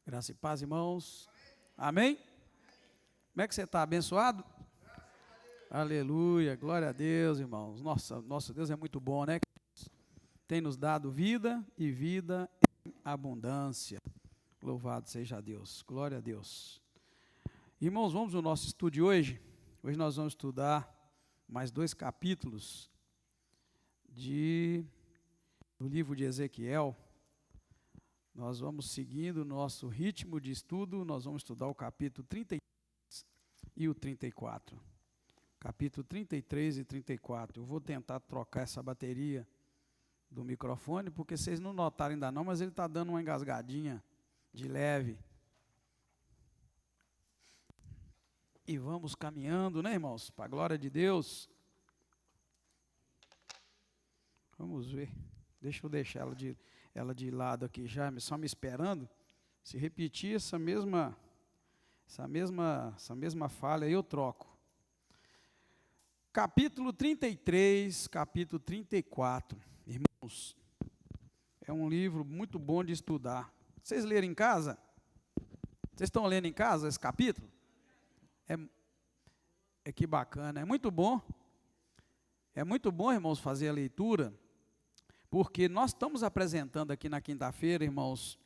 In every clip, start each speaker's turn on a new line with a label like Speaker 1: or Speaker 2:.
Speaker 1: Graça e paz, irmãos. Amém? Como é que você está? Abençoado? Aleluia, glória a Deus, irmãos. Nosso Deus é muito bom, né? Tem nos dado vida e vida em abundância. Louvado seja Deus, glória a Deus. Irmãos, vamos ao nosso estudo de hoje. Hoje nós vamos estudar mais 2 capítulos do livro de Ezequiel. Nós vamos seguindo o nosso ritmo de estudo, nós vamos estudar o capítulo 33 e o 34. Capítulo 33 e 34. Eu vou tentar trocar essa bateria do microfone, porque vocês não notaram ainda não, mas ele está dando uma engasgadinha de leve. E vamos caminhando, né, irmãos? Para a glória de Deus. Vamos ver. Deixa eu deixar ela de lado aqui já, só me esperando. Se repetir essa mesma falha, eu troco. Capítulo 33, capítulo 34. Irmãos, é um livro muito bom de estudar. Vocês leram em casa? Vocês estão lendo em casa esse capítulo? É que bacana, é muito bom. É muito bom, irmãos, fazer a leitura, porque nós estamos apresentando aqui na quinta-feira, irmãos,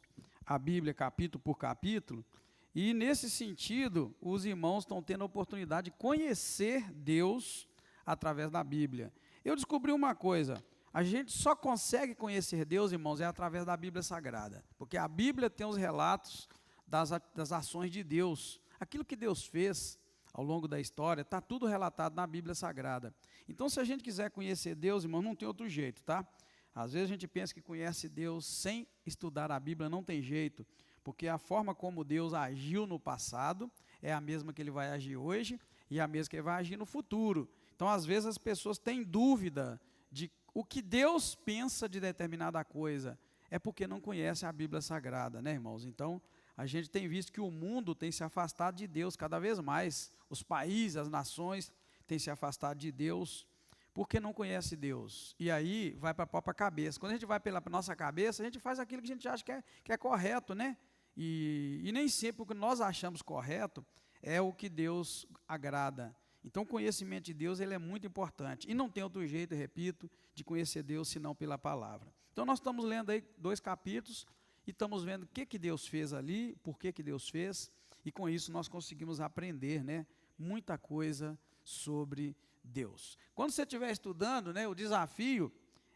Speaker 1: a Bíblia capítulo por capítulo, e nesse sentido, os irmãos estão tendo a oportunidade de conhecer Deus através da Bíblia. Eu descobri uma coisa, a gente só consegue conhecer Deus, irmãos, através da Bíblia Sagrada, porque a Bíblia tem os relatos das ações de Deus, aquilo que Deus fez ao longo da história, está tudo relatado na Bíblia Sagrada. Então, se a gente quiser conhecer Deus, irmão, não tem outro jeito, tá? Às vezes a gente pensa que conhece Deus sem estudar a Bíblia, não tem jeito, porque a forma como Deus agiu no passado é a mesma que Ele vai agir hoje e a mesma que Ele vai agir no futuro. Então, às vezes as pessoas têm dúvida de o que Deus pensa de determinada coisa, é porque não conhece a Bíblia Sagrada, né, irmãos? Então, a gente tem visto que o mundo tem se afastado de Deus cada vez mais, os países, as nações têm se afastado de Deus, porque não conhece Deus, e aí vai para a própria cabeça. Quando a gente vai pela nossa cabeça, a gente faz aquilo que a gente acha que é correto, né? E nem sempre o que nós achamos correto é o que Deus agrada. Então o conhecimento de Deus ele é muito importante, e não tem outro jeito, eu repito, de conhecer Deus senão pela palavra. Então nós estamos lendo aí 2 capítulos, e estamos vendo o que Deus fez ali, por que Deus fez, e com isso nós conseguimos aprender, né, muita coisa sobre Deus. Quando você estiver estudando, né, o desafio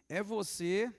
Speaker 1: é você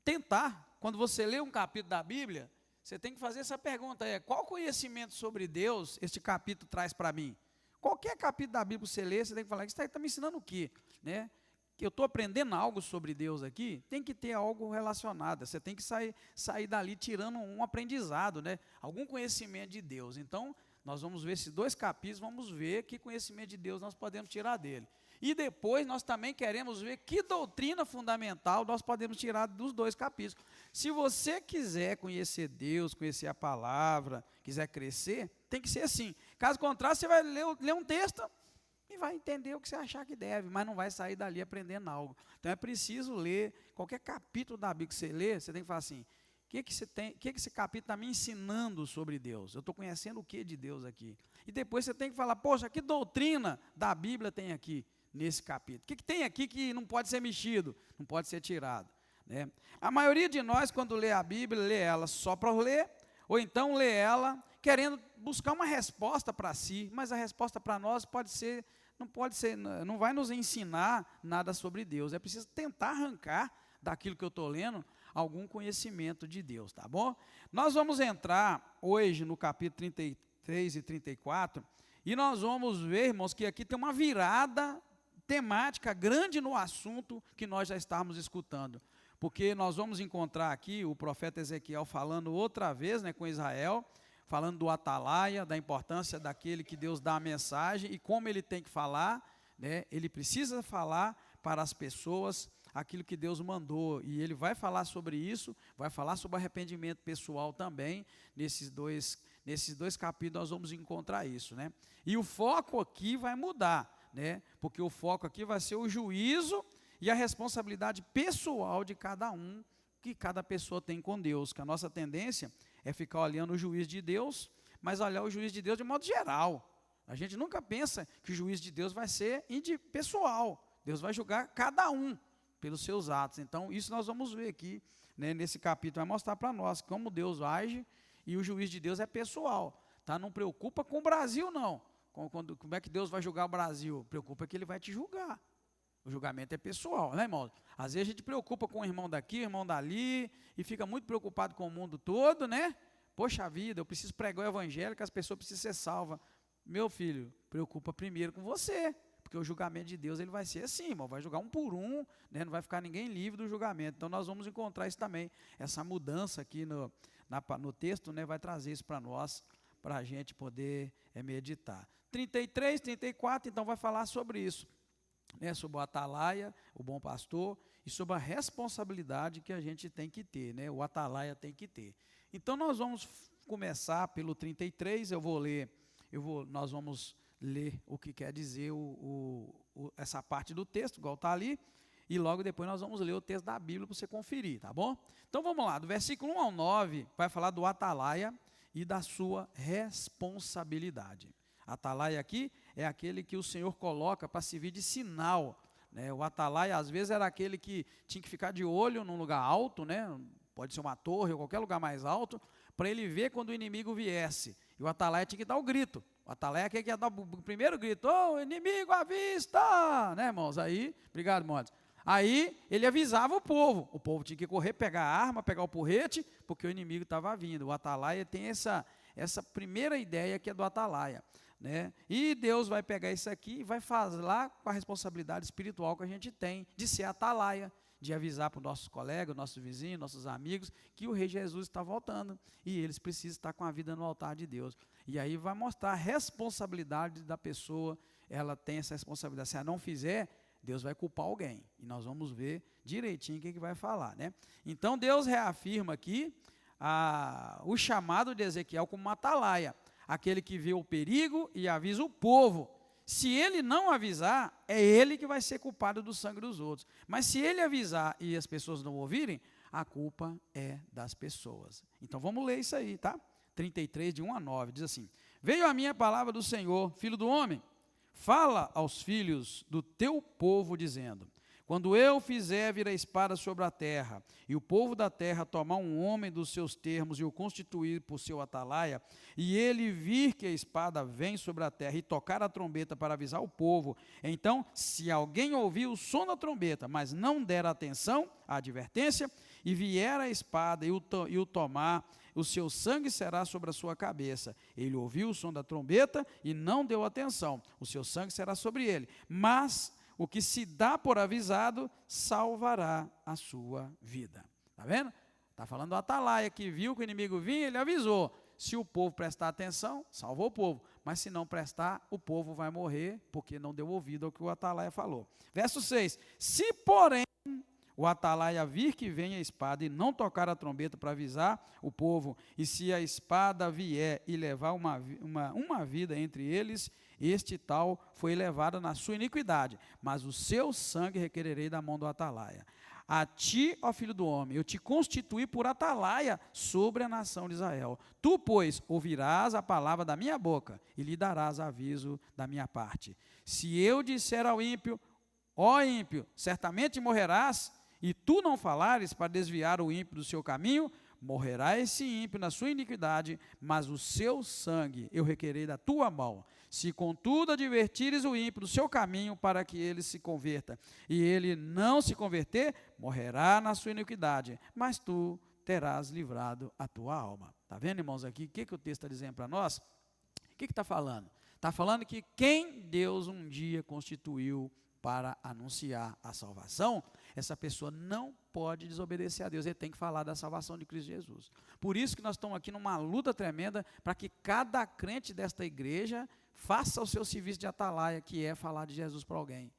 Speaker 1: tentar, quando você lê um capítulo da Bíblia, você tem que fazer essa pergunta, qual conhecimento sobre Deus este capítulo traz para mim? Qualquer capítulo da Bíblia que você lê, você tem que falar, isso está me ensinando o quê? Né? Que eu estou aprendendo algo sobre Deus aqui, tem que ter algo relacionado, você tem que sair dali tirando um aprendizado, né? Algum conhecimento de Deus. Então, nós vamos ver esses 2 capítulos, vamos ver que conhecimento de Deus nós podemos tirar dele. E depois nós também queremos ver que doutrina fundamental nós podemos tirar dos 2 capítulos. Se você quiser conhecer Deus, conhecer a palavra, quiser crescer, tem que ser assim. Caso contrário, você vai ler um texto e vai entender o que você achar que deve, mas não vai sair dali aprendendo algo. Então é preciso ler, qualquer capítulo da Bíblia que você lê, você tem que falar assim, o que esse capítulo está me ensinando sobre Deus? Eu estou conhecendo o que de Deus aqui? E depois você tem que falar, poxa, que doutrina da Bíblia tem aqui, nesse capítulo? O que tem aqui que não pode ser mexido, não pode ser tirado? Né? A maioria de nós, quando lê a Bíblia, lê ela só para ler, ou então lê ela querendo buscar uma resposta para si, mas a resposta para nós não vai nos ensinar nada sobre Deus. É preciso tentar arrancar daquilo que eu estou lendo algum conhecimento de Deus, tá bom? Nós vamos entrar hoje no capítulo 33 e 34, e nós vamos ver, irmãos, que aqui tem uma virada temática grande no assunto que nós já estamos escutando, porque nós vamos encontrar aqui o profeta Ezequiel falando outra vez, né, com Israel, falando do atalaia, da importância daquele que Deus dá a mensagem e como ele tem que falar, né? Ele precisa falar para as pessoas aquilo que Deus mandou, e ele vai falar sobre isso, vai falar sobre arrependimento pessoal também. Nesses dois capítulos nós vamos encontrar isso, né? E o foco aqui vai mudar, né? Porque o foco aqui vai ser o juízo e a responsabilidade pessoal de cada um, que cada pessoa tem com Deus, que a nossa tendência é ficar olhando o juiz de Deus, mas olhar o juiz de Deus de modo geral. A gente nunca pensa que o juiz de Deus vai ser pessoal. Deus vai julgar cada um pelos seus atos. Então, isso nós vamos ver aqui, né, nesse capítulo. Vai mostrar para nós como Deus age e o juiz de Deus é pessoal. Tá? Não preocupa com o Brasil, não. Como é que Deus vai julgar o Brasil? Preocupa que Ele vai te julgar. O julgamento é pessoal, né, irmão? Às vezes a gente preocupa com o irmão daqui, o irmão dali, e fica muito preocupado com o mundo todo, né? Poxa vida, eu preciso pregar o evangelho, que as pessoas precisam ser salvas. Meu filho, preocupa primeiro com você, porque o julgamento de Deus ele vai ser assim, irmão, vai julgar um por um, né? Não vai ficar ninguém livre do julgamento. Então nós vamos encontrar isso também, essa mudança aqui no texto, né? Vai trazer isso para nós, para a gente poder meditar. 33, 34, então vai falar sobre isso, né? Sobre o atalaia, o bom pastor, e sobre a responsabilidade que a gente tem que ter, né? O atalaia tem que ter. Então nós vamos começar pelo 33, nós vamos ler o que quer dizer essa parte do texto, igual está ali, e logo depois nós vamos ler o texto da Bíblia para você conferir, tá bom? Então vamos lá, do versículo 1 ao 9, vai falar do atalaia e da sua responsabilidade. Atalaia aqui é aquele que o Senhor coloca para servir de sinal, né? O atalaia às vezes era aquele que tinha que ficar de olho num lugar alto, né? Pode ser uma torre ou qualquer lugar mais alto, para ele ver quando o inimigo viesse. E o atalaia tinha que dar o grito. O atalaia é aquele que ia dar o primeiro grito: ô, inimigo à vista! Né, irmãos? Aí, obrigado, irmãos. Aí ele avisava o povo tinha que correr, pegar a arma, pegar o porrete, porque o inimigo estava vindo. O atalaia tem essa primeira ideia que é do atalaia, né? E Deus vai pegar isso aqui e vai falar com a responsabilidade espiritual que a gente tem de ser atalaia, de avisar para os nossos colegas, nossos vizinhos, nossos amigos, que o Rei Jesus está voltando, e eles precisam estar com a vida no altar de Deus. E aí vai mostrar a responsabilidade da pessoa, ela tem essa responsabilidade. Se ela não fizer, Deus vai culpar alguém, e nós vamos ver direitinho o que vai falar, né? Então Deus reafirma aqui o chamado de Ezequiel como uma atalaia, aquele que vê o perigo e avisa o povo. Se ele não avisar, é ele que vai ser culpado do sangue dos outros. Mas se ele avisar e as pessoas não ouvirem, a culpa é das pessoas. Então vamos ler isso aí, tá? 33, de 1 a 9, diz assim: veio a minha palavra do Senhor, filho do homem, fala aos filhos do teu povo, dizendo: quando eu fizer vir a espada sobre a terra, e o povo da terra tomar um homem dos seus termos e o constituir por seu atalaia, e ele vir que a espada vem sobre a terra e tocar a trombeta para avisar o povo, então, se alguém ouvir o som da trombeta, mas não der atenção à advertência, e vier a espada e o tomar, o seu sangue será sobre a sua cabeça. Ele ouviu o som da trombeta e não deu atenção, o seu sangue será sobre ele. Mas o que se dá por avisado salvará a sua vida. Está vendo? Está falando do atalaia que viu que o inimigo vinha, ele avisou. Se o povo prestar atenção, salvou o povo. Mas se não prestar, o povo vai morrer, porque não deu ouvido ao que o atalaia falou. Verso 6. Se, porém, o atalaia vir que vem a espada e não tocar a trombeta para avisar o povo, e se a espada vier e levar uma vida entre eles, este tal foi levado na sua iniquidade, mas o seu sangue requererei da mão do atalaia. A ti, ó filho do homem, eu te constituí por atalaia sobre a nação de Israel. Tu, pois, ouvirás a palavra da minha boca e lhe darás aviso da minha parte. Se eu disser ao ímpio: ó ímpio, certamente morrerás, e tu não falares para desviar o ímpio do seu caminho, morrerá esse ímpio na sua iniquidade, mas o seu sangue eu requerei da tua mão. Se contudo advertires o ímpio do seu caminho para que ele se converta, e ele não se converter, morrerá na sua iniquidade, mas tu terás livrado a tua alma. Está vendo, irmãos, aqui, o que o texto está dizendo para nós? O que está falando? Está falando que quem Deus um dia constituiu para anunciar a salvação, essa pessoa não pode desobedecer a Deus, ele tem que falar da salvação de Cristo Jesus. Por isso que nós estamos aqui numa luta tremenda, para que cada crente desta igreja faça o seu serviço de atalaia, que é falar de Jesus para alguém.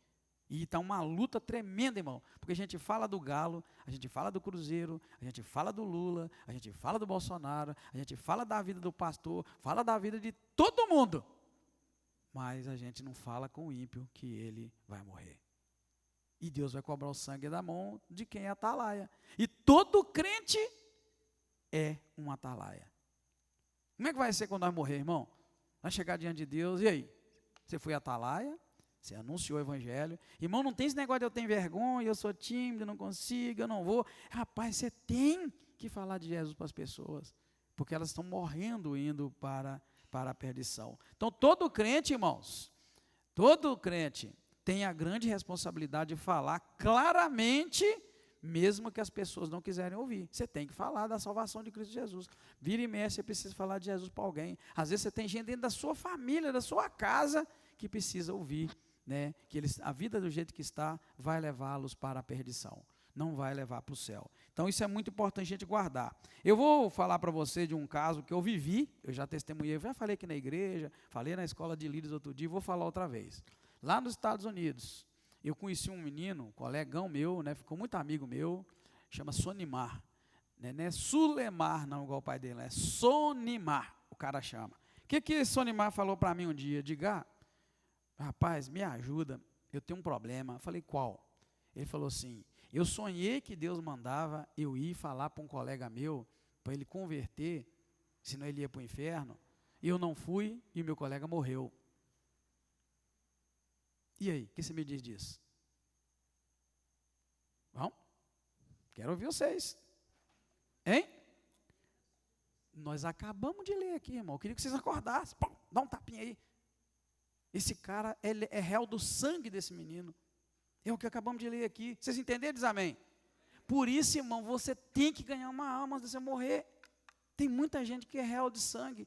Speaker 1: E está uma luta tremenda, irmão, porque a gente fala do Galo, a gente fala do Cruzeiro, a gente fala do Lula, a gente fala do Bolsonaro, a gente fala da vida do pastor, fala da vida de todo mundo, mas a gente não fala com o ímpio que ele vai morrer. E Deus vai cobrar o sangue da mão de quem é atalaia. E todo crente é um atalaia. Como é que vai ser quando nós morrer, irmão? Vai chegar diante de Deus, e aí? Você foi atalaia, você anunciou o evangelho. Irmão, não tem esse negócio de eu tenho vergonha, eu sou tímido, não consigo, eu não vou. Rapaz, você tem que falar de Jesus para as pessoas, porque elas estão morrendo indo para a perdição. Então, todo crente, irmãos, todo crente tem a grande responsabilidade de falar claramente, mesmo que as pessoas não quiserem ouvir. Você tem que falar da salvação de Cristo Jesus. Vira e mexe, você precisa falar de Jesus para alguém. Às vezes você tem gente dentro da sua família, da sua casa, que precisa ouvir, né, que a vida do jeito que está vai levá-los para a perdição, não vai levar para o céu. Então isso é muito importante a gente guardar. Eu vou falar para você de um caso que eu vivi, eu já testemunhei, eu já falei aqui na igreja, falei na escola de líderes outro dia, vou falar outra vez. Lá nos Estados Unidos, eu conheci um menino, um colegão meu, né, ficou muito amigo meu, chama Sonimar, né, não é Sulemar não, igual o pai dele, é Sonimar, o cara chama. O que Sonimar falou para mim um dia? Diga, rapaz, me ajuda, eu tenho um problema. Eu falei, qual? Ele falou assim, eu sonhei que Deus mandava eu ir falar para um colega meu, para ele converter, senão ele ia para o inferno, e eu não fui, e meu colega morreu. E aí, o que você me diz disso? Vamos? Quero ouvir vocês. Hein? Nós acabamos de ler aqui, irmão, eu queria que vocês acordassem. Pum, dá um tapinha aí. Esse cara, ele é réu do sangue desse menino. É o que acabamos de ler aqui. Vocês entenderam? Diz amém. Por isso, irmão, você tem que ganhar uma alma antes de você morrer. Tem muita gente que é réu de sangue,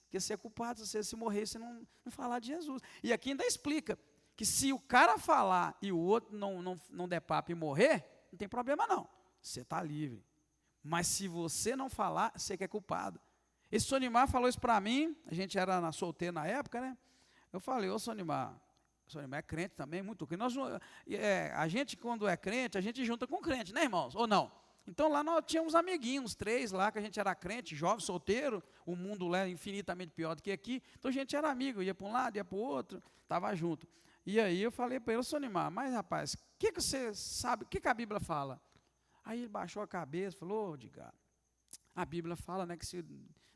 Speaker 1: que você é culpado se você se morrer, se não falar de Jesus. E aqui ainda explica que se o cara falar e o outro não der papo e morrer, não tem problema não. Você está livre. Mas se você não falar, você que é culpado. Esse Sonimar falou isso para mim, a gente era solteiro na época, né? Eu falei, ô Sonimar é crente também, muito crente. A gente, quando é crente, a gente junta com crente, né, irmãos? Ou não? Então, lá nós tínhamos amiguinhos, 3 lá, que a gente era crente, jovem, solteiro, o mundo lá é infinitamente pior do que aqui. Então, a gente era amigo, ia para um lado, ia para o outro, estava junto. E aí, eu falei para ele, ô Sonimar, mas, rapaz, o que você sabe, o que a Bíblia fala? Aí, ele baixou a cabeça, falou, Edgar, a Bíblia fala, né, que se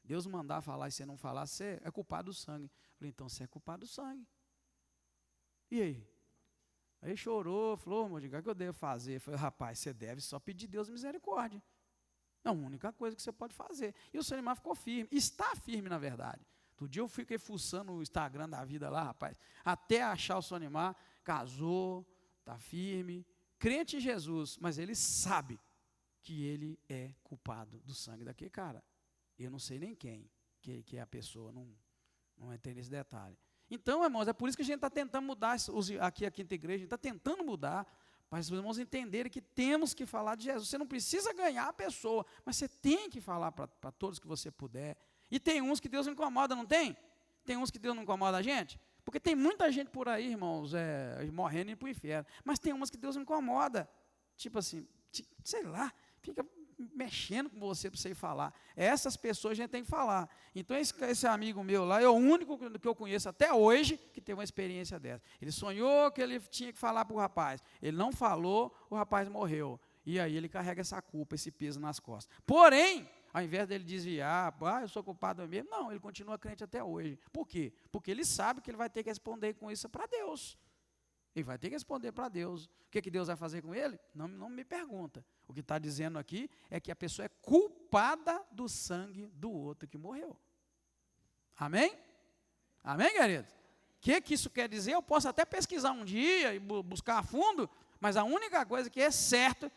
Speaker 1: Deus mandar falar e você não falar, você é culpado do sangue. Eu falei, então, você é culpado do sangue. E aí? Aí chorou, falou, Modigar, o que eu devo fazer? Eu falei, rapaz, você deve só pedir Deus misericórdia. É a única coisa que você pode fazer. E o Sonimar ficou firme, está firme na verdade. Outro dia eu fiquei fuçando o Instagram da vida lá, rapaz, até achar o Sonimar, casou, está firme, crente em Jesus, mas ele sabe que ele é culpado do sangue daquele cara. Eu não sei nem quem que é a pessoa, não entrei nesse detalhe. Então, irmãos, é por isso que a gente está tentando mudar, aqui a Quinta Igreja, a gente está tentando mudar, para os irmãos entenderem que temos que falar de Jesus. Você não precisa ganhar a pessoa, mas você tem que falar para todos que você puder. E tem uns que Deus não incomoda, não tem? Tem uns que Deus não incomoda a gente? Porque tem muita gente por aí, irmãos, morrendo e indo para o inferno. Mas tem umas que Deus não incomoda. Tipo assim, sei lá, fica mexendo com você para você ir falar. Essas pessoas a gente tem que falar. Então esse amigo meu lá é o único que eu conheço até hoje que teve uma experiência dessa. Ele sonhou que ele tinha que falar para o rapaz. Ele não falou, o rapaz morreu. E aí ele carrega essa culpa, esse peso nas costas. Porém, ao invés dele desviar, eu sou culpado mesmo, não, ele continua crente até hoje. Por quê? Porque ele sabe que ele vai ter que responder com isso para Deus. Ele vai ter que responder para Deus. O que Deus vai fazer com ele? Não me pergunta. O que está dizendo aqui é que a pessoa é culpada do sangue do outro que morreu. Amém? Amém, queridos? O que isso quer dizer? Eu posso até pesquisar um dia e buscar a fundo, mas a única coisa que é certa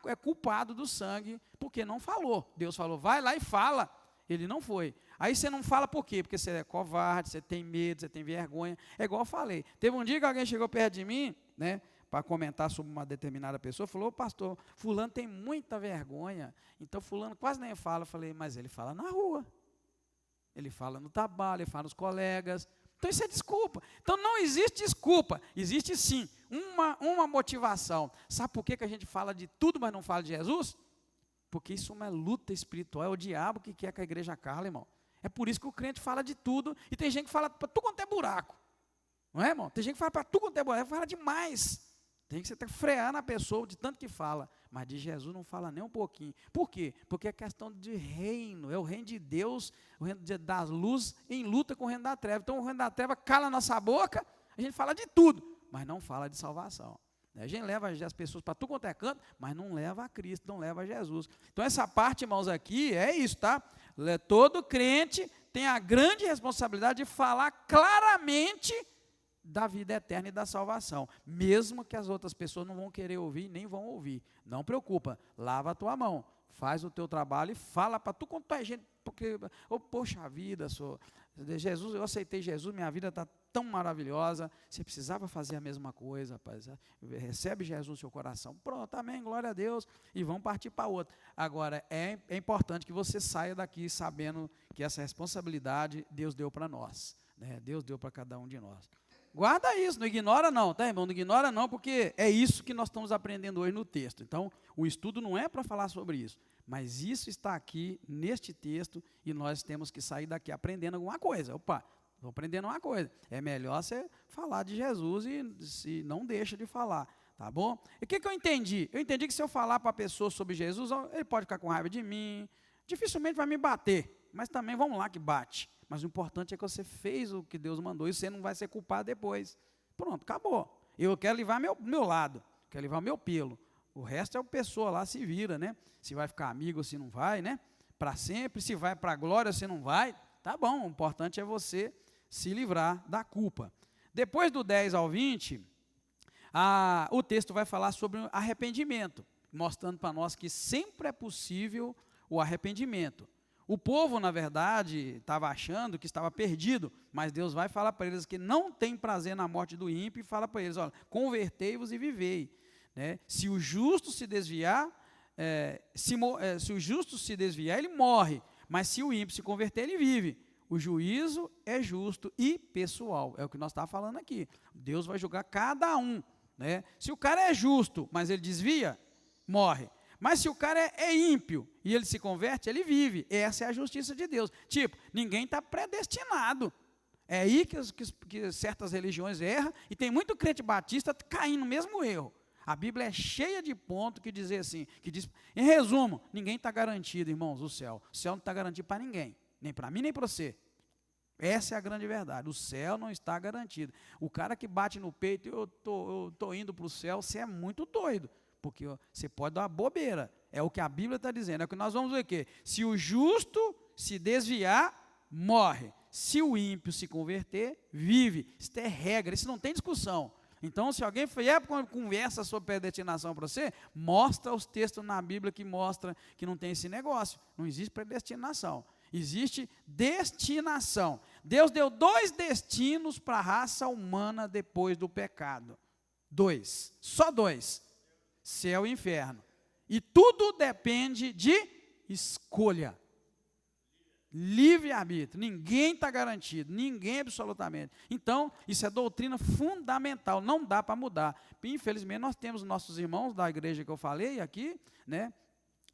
Speaker 1: é culpado do sangue, porque não falou. Deus falou, vai lá e fala. Ele não foi. Aí você não fala por quê? Porque você é covarde, você tem medo, você tem vergonha. É igual eu falei. Teve um dia que alguém chegou perto de mim, né, para comentar sobre uma determinada pessoa, falou, pastor, fulano tem muita vergonha, então fulano quase nem fala. Eu falei, mas ele fala na rua, ele fala no trabalho, ele fala nos colegas. Então isso é desculpa. Então não existe desculpa, existe sim uma motivação. Sabe por que a gente fala de tudo, mas não fala de Jesus? Porque isso é uma luta espiritual, é o diabo que quer que a igreja cala, irmão. É por isso que o crente fala de tudo, e tem gente que fala para tudo quanto é buraco. Não é, irmão? Tem gente que fala para tudo quanto é buraco, fala demais. Tem que você ter que frear na pessoa de tanto que fala. Mas de Jesus não fala nem um pouquinho. Por quê? Porque é questão de reino, o reino de Deus, o reino da luz, em luta com o reino da treva. Então o reino da treva cala a nossa boca, a gente fala de tudo, mas não fala de salvação. A gente leva as pessoas para tudo quanto é canto, mas não leva a Cristo, não leva a Jesus. Então essa parte, irmãos, aqui é isso, tá? Todo crente tem a grande responsabilidade de falar claramente da vida eterna e da salvação, mesmo que as outras pessoas não vão querer ouvir, nem vão ouvir. Não preocupa, lava a tua mão, faz o teu trabalho e fala para tu quanto é gente, porque, poxa vida, Jesus, eu aceitei Jesus, minha vida está tão maravilhosa, você precisava fazer a mesma coisa, rapaz, recebe Jesus no seu coração, pronto, amém, glória a Deus, e vamos partir para outra. Agora, é importante que você saia daqui sabendo que essa responsabilidade Deus deu para nós, né? Deus deu para cada um de nós. Guarda isso, não ignora não, tá, irmão? Não ignora não, porque é isso que nós estamos aprendendo hoje no texto. Então, o estudo não é para falar sobre isso, mas isso está aqui neste texto e nós temos que sair daqui aprendendo alguma coisa. Opa, estou aprendendo uma coisa. É melhor você falar de Jesus e se não deixa de falar, tá bom? E o que eu entendi? Eu entendi que se eu falar para a pessoa sobre Jesus, ele pode ficar com raiva de mim, dificilmente vai me bater, mas também vamos lá que bate. Mas o importante é que você fez o que Deus mandou e você não vai ser culpado depois. Pronto, acabou. Eu quero levar meu lado, quero levar meu pelo. O resto é a pessoa lá, se vira, né? Se vai ficar amigo ou se não vai, né? Para sempre, se vai para a glória ou se não vai, tá bom. O importante é você se livrar da culpa. Depois do 10 ao 20, o texto vai falar sobre arrependimento, mostrando para nós que sempre é possível o arrependimento. O povo, na verdade, estava achando que estava perdido, mas Deus vai falar para eles que não tem prazer na morte do ímpio e fala para eles, olha, convertei-vos e vivei. Né? Se o justo se desviar, se o justo se desviar, ele morre, mas se o ímpio se converter, ele vive. O juízo é justo e pessoal, é o que nós estávamos falando aqui. Deus vai julgar cada um. Né? Se o cara é justo, mas ele desvia, morre. Mas se o cara é ímpio e ele se converte, ele vive. Essa é a justiça de Deus. Tipo, ninguém está predestinado. É aí que certas religiões erram, e tem muito crente batista caindo no mesmo erro. A Bíblia é cheia de pontos que diz assim, em resumo, ninguém está garantido, irmãos, o céu. O céu não está garantido para ninguém, nem para mim, nem para você. Essa é a grande verdade, o céu não está garantido. O cara que bate no peito, eu estou indo para o céu, você é muito doido. Porque você pode dar uma bobeira. É o que a Bíblia está dizendo. É o que nós vamos ver aqui. Se o justo se desviar, morre. Se o ímpio se converter, vive. Isso é regra, isso não tem discussão. Então, se alguém vier com conversa sobre predestinação para você, mostra os textos na Bíblia que mostram que não tem esse negócio. Não existe predestinação. Existe destinação. Deus deu 2 destinos para a raça humana depois do pecado. 2. Só 2. Céu e inferno. E tudo depende de escolha. Livre-arbítrio. Ninguém está garantido. Ninguém absolutamente. Então, isso é doutrina fundamental. Não dá para mudar. Infelizmente, nós temos nossos irmãos da igreja que eu falei aqui, né?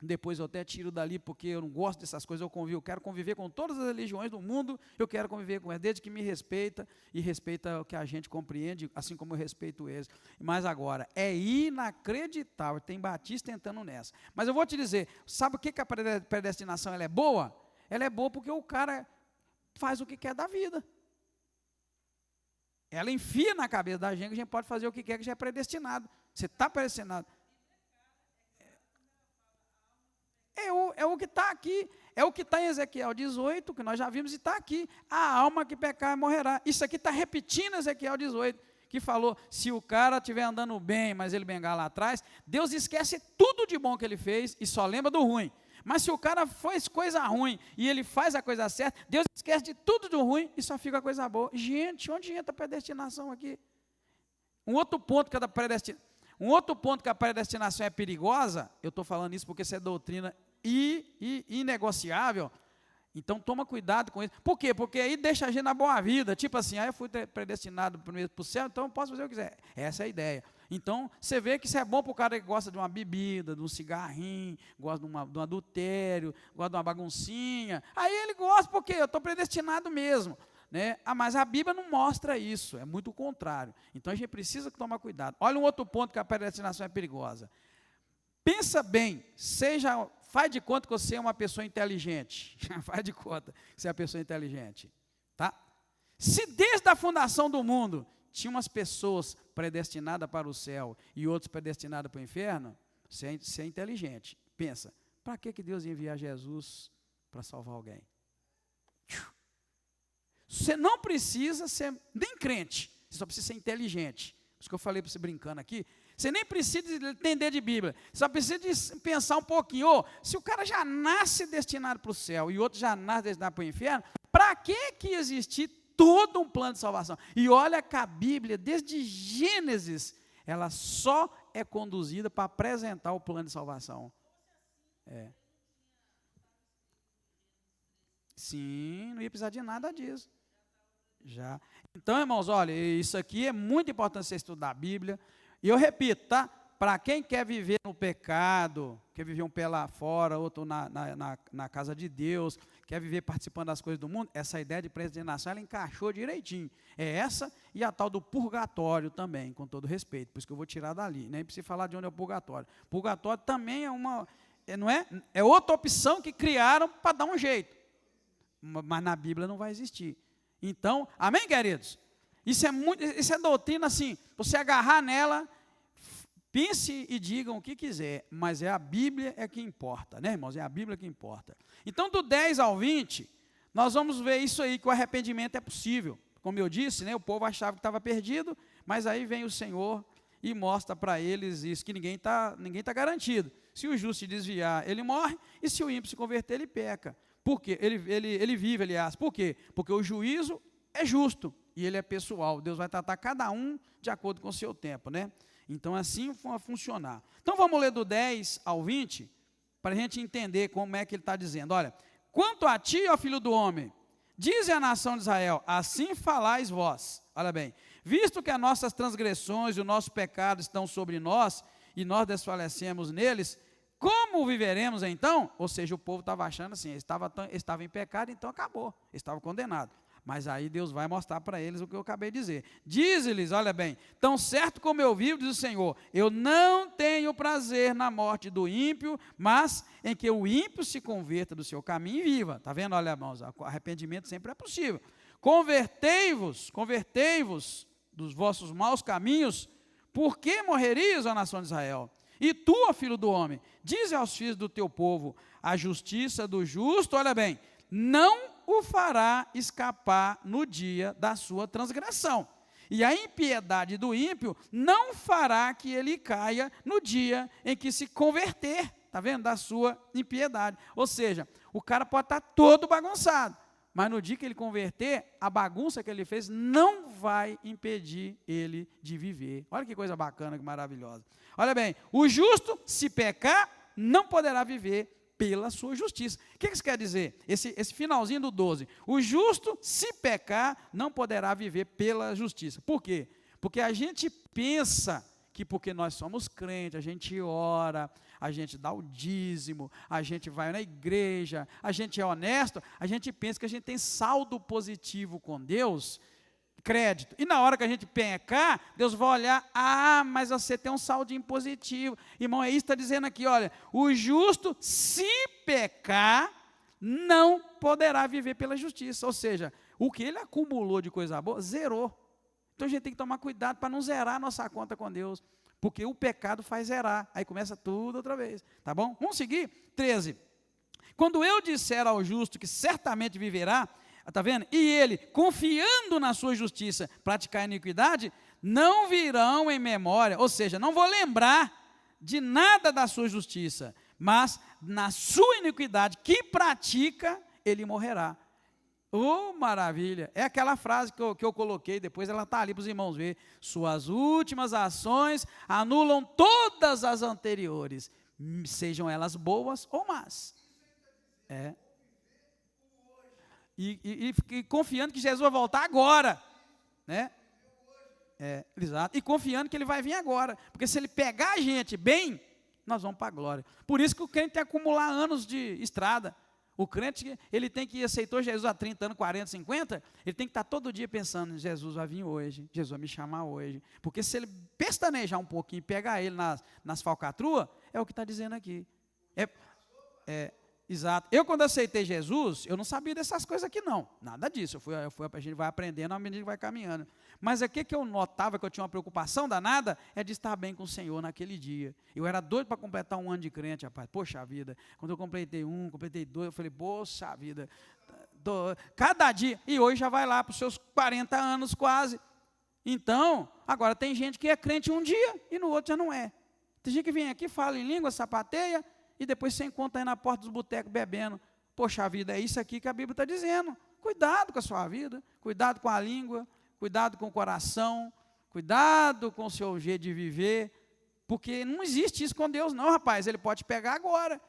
Speaker 1: Depois eu até tiro dali, porque eu não gosto dessas coisas, eu quero conviver com todas as religiões do mundo, eu quero conviver com eles, desde que me respeita, e respeita o que a gente compreende, assim como eu respeito eles. Mas agora, é inacreditável, tem batista entrando nessa. Mas eu vou te dizer, sabe o que a predestinação ela é boa? Ela é boa porque o cara faz o que quer da vida. Ela enfia na cabeça da gente que a gente pode fazer o que quer, que já é predestinado. Você está predestinado. É o que está aqui, é o que está em Ezequiel 18, que nós já vimos, e está aqui, a alma que pecar morrerá. Isso aqui está repetindo Ezequiel 18, que falou, se o cara estiver andando bem, mas ele bengar lá atrás, Deus esquece tudo de bom que ele fez e só lembra do ruim. Mas se o cara faz coisa ruim e ele faz a coisa certa, Deus esquece de tudo do ruim e só fica a coisa boa. Gente, onde entra a predestinação aqui? Um outro ponto que a predestinação é perigosa, eu estou falando isso porque isso é doutrina inegociável, então toma cuidado com isso. Por quê? Porque aí deixa a gente na boa vida, tipo assim, eu fui predestinado para o céu, então eu posso fazer o que quiser. Essa é a ideia. Então, você vê que isso é bom para o cara que gosta de uma bebida, de um cigarrinho, gosta de um adultério, gosta de uma baguncinha, aí ele gosta porque eu estou predestinado mesmo. Né? Mas a Bíblia não mostra isso, é muito o contrário. Então a gente precisa tomar cuidado. Olha um outro ponto que a predestinação é perigosa. Pensa bem, seja faz de conta que você é uma pessoa inteligente. Faz de conta que você é uma pessoa inteligente. Tá? Se desde a fundação do mundo tinha umas pessoas predestinadas para o céu e outros predestinadas para o inferno, você é inteligente. Pensa, para que Deus ia enviar Jesus para salvar alguém? Você não precisa ser nem crente, você só precisa ser inteligente. Isso que eu falei para você brincando aqui. Você nem precisa entender de Bíblia, você só precisa de pensar um pouquinho. Se o cara já nasce destinado para o céu e o outro já nasce destinado para o inferno, para que existir todo um plano de salvação? E olha que a Bíblia, desde Gênesis, ela só é conduzida para apresentar o plano de salvação. Sim, não ia precisar de nada disso. Já. Então, irmãos, olha, isso aqui é muito importante você estudar a Bíblia. E eu repito, tá? Para quem quer viver no pecado, quer viver um pé lá fora, outro na casa de Deus, quer viver participando das coisas do mundo, essa ideia de predestinação, ela encaixou direitinho. É essa e a tal do purgatório também, com todo respeito. Por isso que eu vou tirar dali, nem precisa falar de onde é o purgatório. Purgatório também é não é? É outra opção que criaram para dar um jeito. Mas na Bíblia não vai existir. Então, amém, queridos? Isso é doutrina assim, você agarrar nela, pense e digam o que quiser, mas é a Bíblia que importa, né, irmãos? É a Bíblia que importa. Então, do 10 ao 20, nós vamos ver isso aí, que o arrependimento é possível. Como eu disse, né, o povo achava que estava perdido, mas aí vem o Senhor e mostra para eles isso, que ninguém tá garantido. Se o justo se desviar, ele morre, e se o ímpio se converter, ele peca. Por quê? Ele vive, aliás. Por quê? Porque o juízo é justo e ele é pessoal. Deus vai tratar cada um de acordo com o seu tempo, né? Então, assim vai funcionar. Então, vamos ler do 10 ao 20, para a gente entender como é que ele está dizendo. Olha, quanto a ti, ó filho do homem, dize a nação de Israel, assim falais vós. Olha bem, visto que as nossas transgressões e o nosso pecado estão sobre nós, e nós desfalecemos neles, como viveremos então? Ou seja, o povo estava achando assim, estava em pecado, então acabou, estava condenado. Mas aí Deus vai mostrar para eles o que eu acabei de dizer. Diz-lhes, olha bem, tão certo como eu vivo, diz o Senhor, eu não tenho prazer na morte do ímpio, mas em que o ímpio se converta do seu caminho e viva. Está vendo? Olha, irmãos, arrependimento sempre é possível. Convertei-vos dos vossos maus caminhos, por que morrerias, ó nação de Israel? E tu, ó filho do homem, dize aos filhos do teu povo, a justiça do justo, olha bem, não o fará escapar no dia da sua transgressão. E a impiedade do ímpio não fará que ele caia no dia em que se converter, está vendo? Da sua impiedade. Ou seja, o cara pode estar todo bagunçado, mas no dia que ele converter, a bagunça que ele fez não vai impedir ele de viver. Olha que coisa bacana, que maravilhosa. Olha bem, o justo, se pecar, não poderá viver pela sua justiça. O que isso quer dizer? Esse finalzinho do 12. O justo, se pecar, não poderá viver pela justiça. Por quê? Porque a gente pensa que porque nós somos crentes, a gente ora, a gente dá o dízimo, a gente vai na igreja, a gente é honesto, a gente pensa que a gente tem saldo positivo com Deus, crédito. E na hora que a gente pecar, Deus vai olhar, mas você tem um saldinho positivo. Irmão, é isso que está dizendo aqui, olha, o justo, se pecar, não poderá viver pela justiça. Ou seja, o que ele acumulou de coisa boa, zerou. Então a gente tem que tomar cuidado para não zerar a nossa conta com Deus, porque o pecado faz zerar, aí começa tudo outra vez, tá bom? Vamos seguir? 13. Quando eu disser ao justo que certamente viverá, está vendo? E ele, confiando na sua justiça, praticar a iniquidade, não virão em memória, ou seja, não vou lembrar de nada da sua justiça, mas na sua iniquidade que pratica, ele morrerá. Oh, maravilha! É aquela frase que eu coloquei, depois ela está ali para os irmãos ver. Suas últimas ações anulam todas as anteriores, sejam elas boas ou más. E confiando que Jesus vai voltar agora, né? Exato. E confiando que ele vai vir agora, porque se ele pegar a gente bem, nós vamos para a glória. Por isso que o crente tem que acumular anos de estrada. O crente, ele tem que aceitou Jesus há 30 anos, 40, 50, ele tem que estar todo dia pensando, Jesus vai vir hoje, Jesus vai me chamar hoje. Porque se ele pestanejar um pouquinho e pegar ele nas falcatruas, é o que está dizendo aqui. Exato. Eu, quando aceitei Jesus, eu não sabia dessas coisas aqui, não. Nada disso. A gente vai aprendendo à medida que vai caminhando. Mas o que eu notava que eu tinha uma preocupação danada é de estar bem com o Senhor naquele dia. Eu era doido para completar um ano de crente, rapaz. Poxa vida. Quando eu completei completei 2, eu falei, poxa vida. Cada dia. E hoje já vai lá para os seus 40 anos quase. Então, agora tem gente que é crente um dia e no outro já não é. Tem gente que vem aqui, fala em língua, sapateia, e depois você encontra aí na porta dos botecos bebendo. Poxa vida, é isso aqui que a Bíblia está dizendo. Cuidado com a sua vida, cuidado com a língua, cuidado com o coração, cuidado com o seu jeito de viver, porque não existe isso com Deus não, rapaz. Ele pode pegar agora.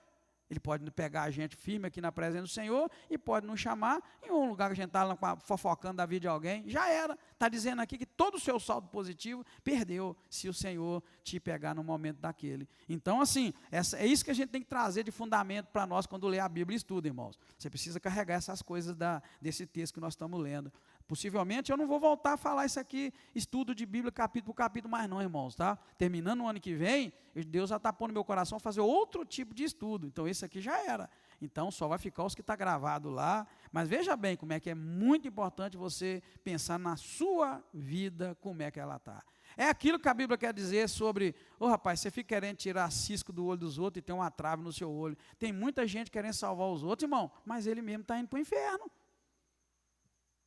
Speaker 1: Ele pode pegar a gente firme aqui na presença do Senhor e pode nos chamar em um lugar que a gente está fofocando da vida de alguém. Já era. Está dizendo aqui que todo o seu saldo positivo perdeu se o Senhor te pegar no momento daquele. Então, assim, é isso que a gente tem que trazer de fundamento para nós quando lê a Bíblia e estuda, irmãos. Você precisa carregar essas coisas desse texto que nós estamos lendo. Possivelmente eu não vou voltar a falar isso aqui, estudo de Bíblia capítulo por capítulo mais não, irmãos, tá? Terminando o ano que vem, Deus já está pondo no meu coração fazer outro tipo de estudo. Então esse aqui já era. Então só vai ficar os que está gravado lá. Mas veja bem como é que é muito importante você pensar na sua vida, como é que ela está. É aquilo que a Bíblia quer dizer sobre, rapaz, você fica querendo tirar cisco do olho dos outros e tem uma trave no seu olho. Tem muita gente querendo salvar os outros, irmão, mas ele mesmo está indo para o inferno.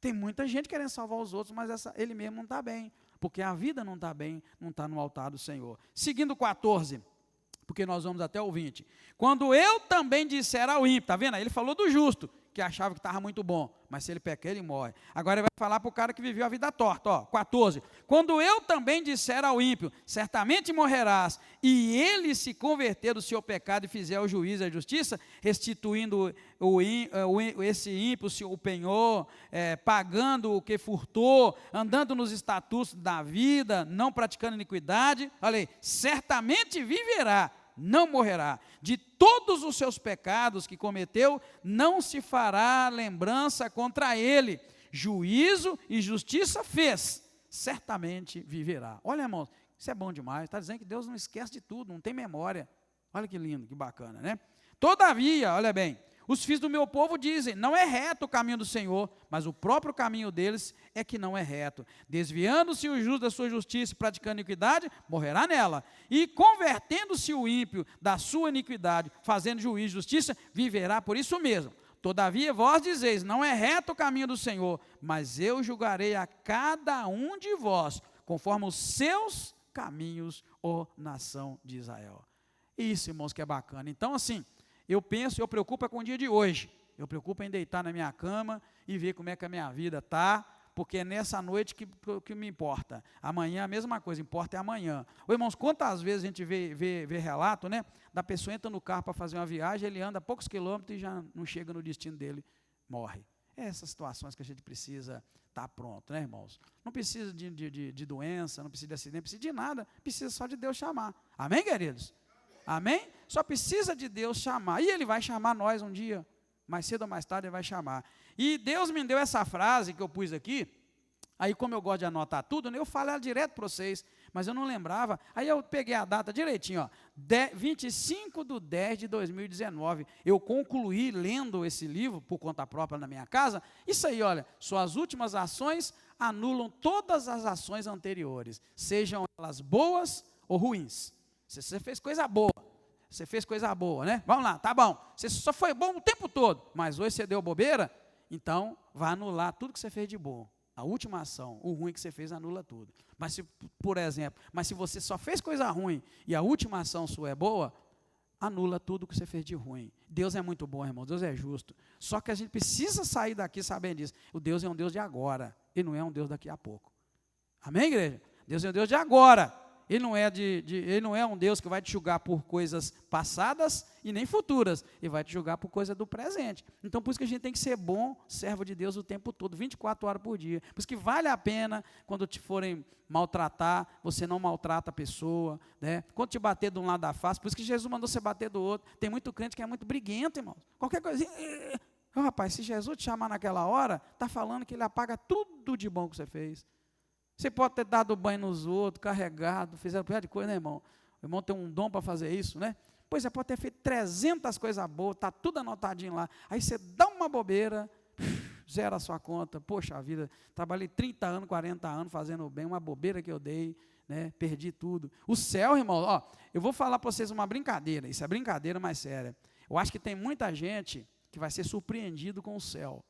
Speaker 1: Tem muita gente querendo salvar os outros, mas ele mesmo não está bem, porque a vida não está bem, não está no altar do Senhor. Seguindo 14, porque nós vamos até o 20. Quando eu também disser ao ímpio, está vendo? Ele falou do justo, que achava que estava muito bom, mas se ele pecar, ele morre. Agora ele vai falar para o cara que viveu a vida torta, 14. Quando eu também disser ao ímpio, certamente morrerás, e ele se converter do seu pecado e fizer o juízo e a justiça, restituindo esse ímpio o penhor, pagando o que furtou, andando nos estatutos da vida, não praticando iniquidade, olha aí, certamente viverá, não morrerá. De todos os seus pecados que cometeu, não se fará lembrança contra ele. Juízo e justiça fez, certamente viverá. Olha, irmãos, isso é bom demais. Está dizendo que Deus não esquece de tudo, não tem memória. Olha que lindo, que bacana, né? Todavia, olha bem, os filhos do meu povo dizem, não é reto o caminho do Senhor, mas o próprio caminho deles é que não é reto. Desviando-se o justo da sua justiça e praticando iniquidade, morrerá nela. E convertendo-se o ímpio da sua iniquidade, fazendo juízo e justiça, viverá por isso mesmo. Todavia vós dizeis, não é reto o caminho do Senhor, mas eu julgarei a cada um de vós, conforme os seus caminhos, ó nação de Israel. Isso, irmãos, que é bacana. Então, assim, eu preocupo com o dia de hoje. Eu preocupo em deitar na minha cama e ver como é que a minha vida está, porque é nessa noite que me importa. Amanhã a mesma coisa, importa é amanhã. Ô, irmãos, quantas vezes a gente vê relato, né? Da pessoa entra no carro para fazer uma viagem, ele anda poucos quilômetros e já não chega no destino dele, morre. É essas situações que a gente precisa estar pronto, né, irmãos? Não precisa de doença, não precisa de acidente, não precisa de nada, precisa só de Deus chamar. Amém, queridos? Amém? Só precisa de Deus chamar. E Ele vai chamar nós um dia, mais cedo ou mais tarde Ele vai chamar. E Deus me deu essa frase que eu pus aqui, aí como eu gosto de anotar tudo, né, eu falo ela direto para vocês, mas eu não lembrava, aí eu peguei a data direitinho, 25/10/2019, eu concluí lendo esse livro, por conta própria na minha casa, isso aí, olha, suas últimas ações anulam todas as ações anteriores, sejam elas boas ou ruins. Você fez coisa boa, né? Vamos lá, tá bom. Você só foi bom o tempo todo, mas hoje você deu bobeira, então vai anular tudo que você fez de bom. A última ação, o ruim que você fez, anula tudo. Mas se, por exemplo, se você só fez coisa ruim e a última ação sua é boa, anula tudo que você fez de ruim. Deus é muito bom, irmão, Deus é justo. Só que a gente precisa sair daqui sabendo disso. O Deus é um Deus de agora, Ele não é um Deus daqui a pouco. Amém, igreja? Deus é um Deus de agora. Ele não é um Deus que vai te julgar por coisas passadas e nem futuras. Ele vai te julgar por coisa do presente. Então, por isso que a gente tem que ser bom servo de Deus o tempo todo, 24 horas por dia. Por isso que vale a pena, quando te forem maltratar, você não maltrata a pessoa, né? Quando te bater de um lado da face, por isso que Jesus mandou você bater do outro. Tem muito crente que é muito briguento, irmão. Qualquer coisinha... rapaz, se Jesus te chamar naquela hora, está falando que Ele apaga tudo de bom que você fez. Você pode ter dado banho nos outros, carregado, fizeram pior de coisa, né, irmão? O irmão tem um dom para fazer isso, né? Pois é, pode ter feito 300 coisas boas, está tudo anotadinho lá. Aí você dá uma bobeira, zera a sua conta. Poxa vida, trabalhei 30 anos, 40 anos fazendo bem, uma bobeira que eu dei, né? Perdi tudo. O céu, irmão, ó, eu vou falar para vocês uma brincadeira, isso é brincadeira mais séria. Eu acho que tem muita gente que vai ser surpreendido com o céu,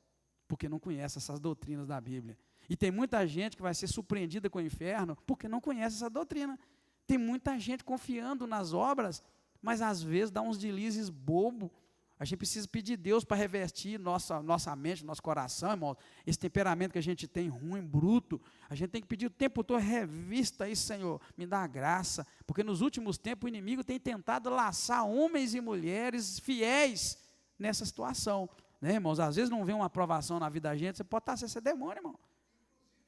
Speaker 1: porque não conhece essas doutrinas da Bíblia. E tem muita gente que vai ser surpreendida com o inferno, porque não conhece essa doutrina. Tem muita gente confiando nas obras, mas às vezes dá uns deslizes bobo. A gente precisa pedir Deus para revestir nossa mente, nosso coração, irmão. Esse temperamento que a gente tem ruim, bruto, a gente tem que pedir o tempo todo, revista isso, Senhor, me dá graça, porque nos últimos tempos o inimigo tem tentado laçar homens e mulheres fiéis nessa situação, né, irmãos? Às vezes não vem uma aprovação na vida da gente, você pode estar sem ser demônio, irmão.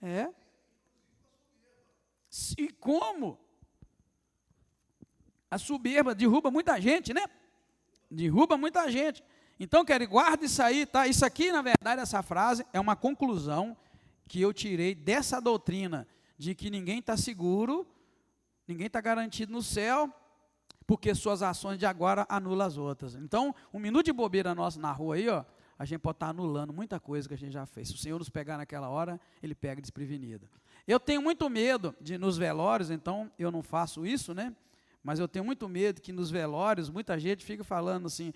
Speaker 1: É? E como? A soberba derruba muita gente, né? Derruba muita gente. Então, querido, guarda isso aí, tá? Isso aqui, na verdade, essa frase é uma conclusão que eu tirei dessa doutrina de que ninguém está seguro, ninguém está garantido no céu, porque suas ações de agora anulam as outras. Então, um minuto de bobeira nossa na rua aí, ó, a gente pode estar anulando muita coisa que a gente já fez. Se o Senhor nos pegar naquela hora, Ele pega desprevenido. Eu tenho muito medo de ir nos velórios, então eu não faço isso, né? Mas eu tenho muito medo que nos velórios, muita gente fica falando assim,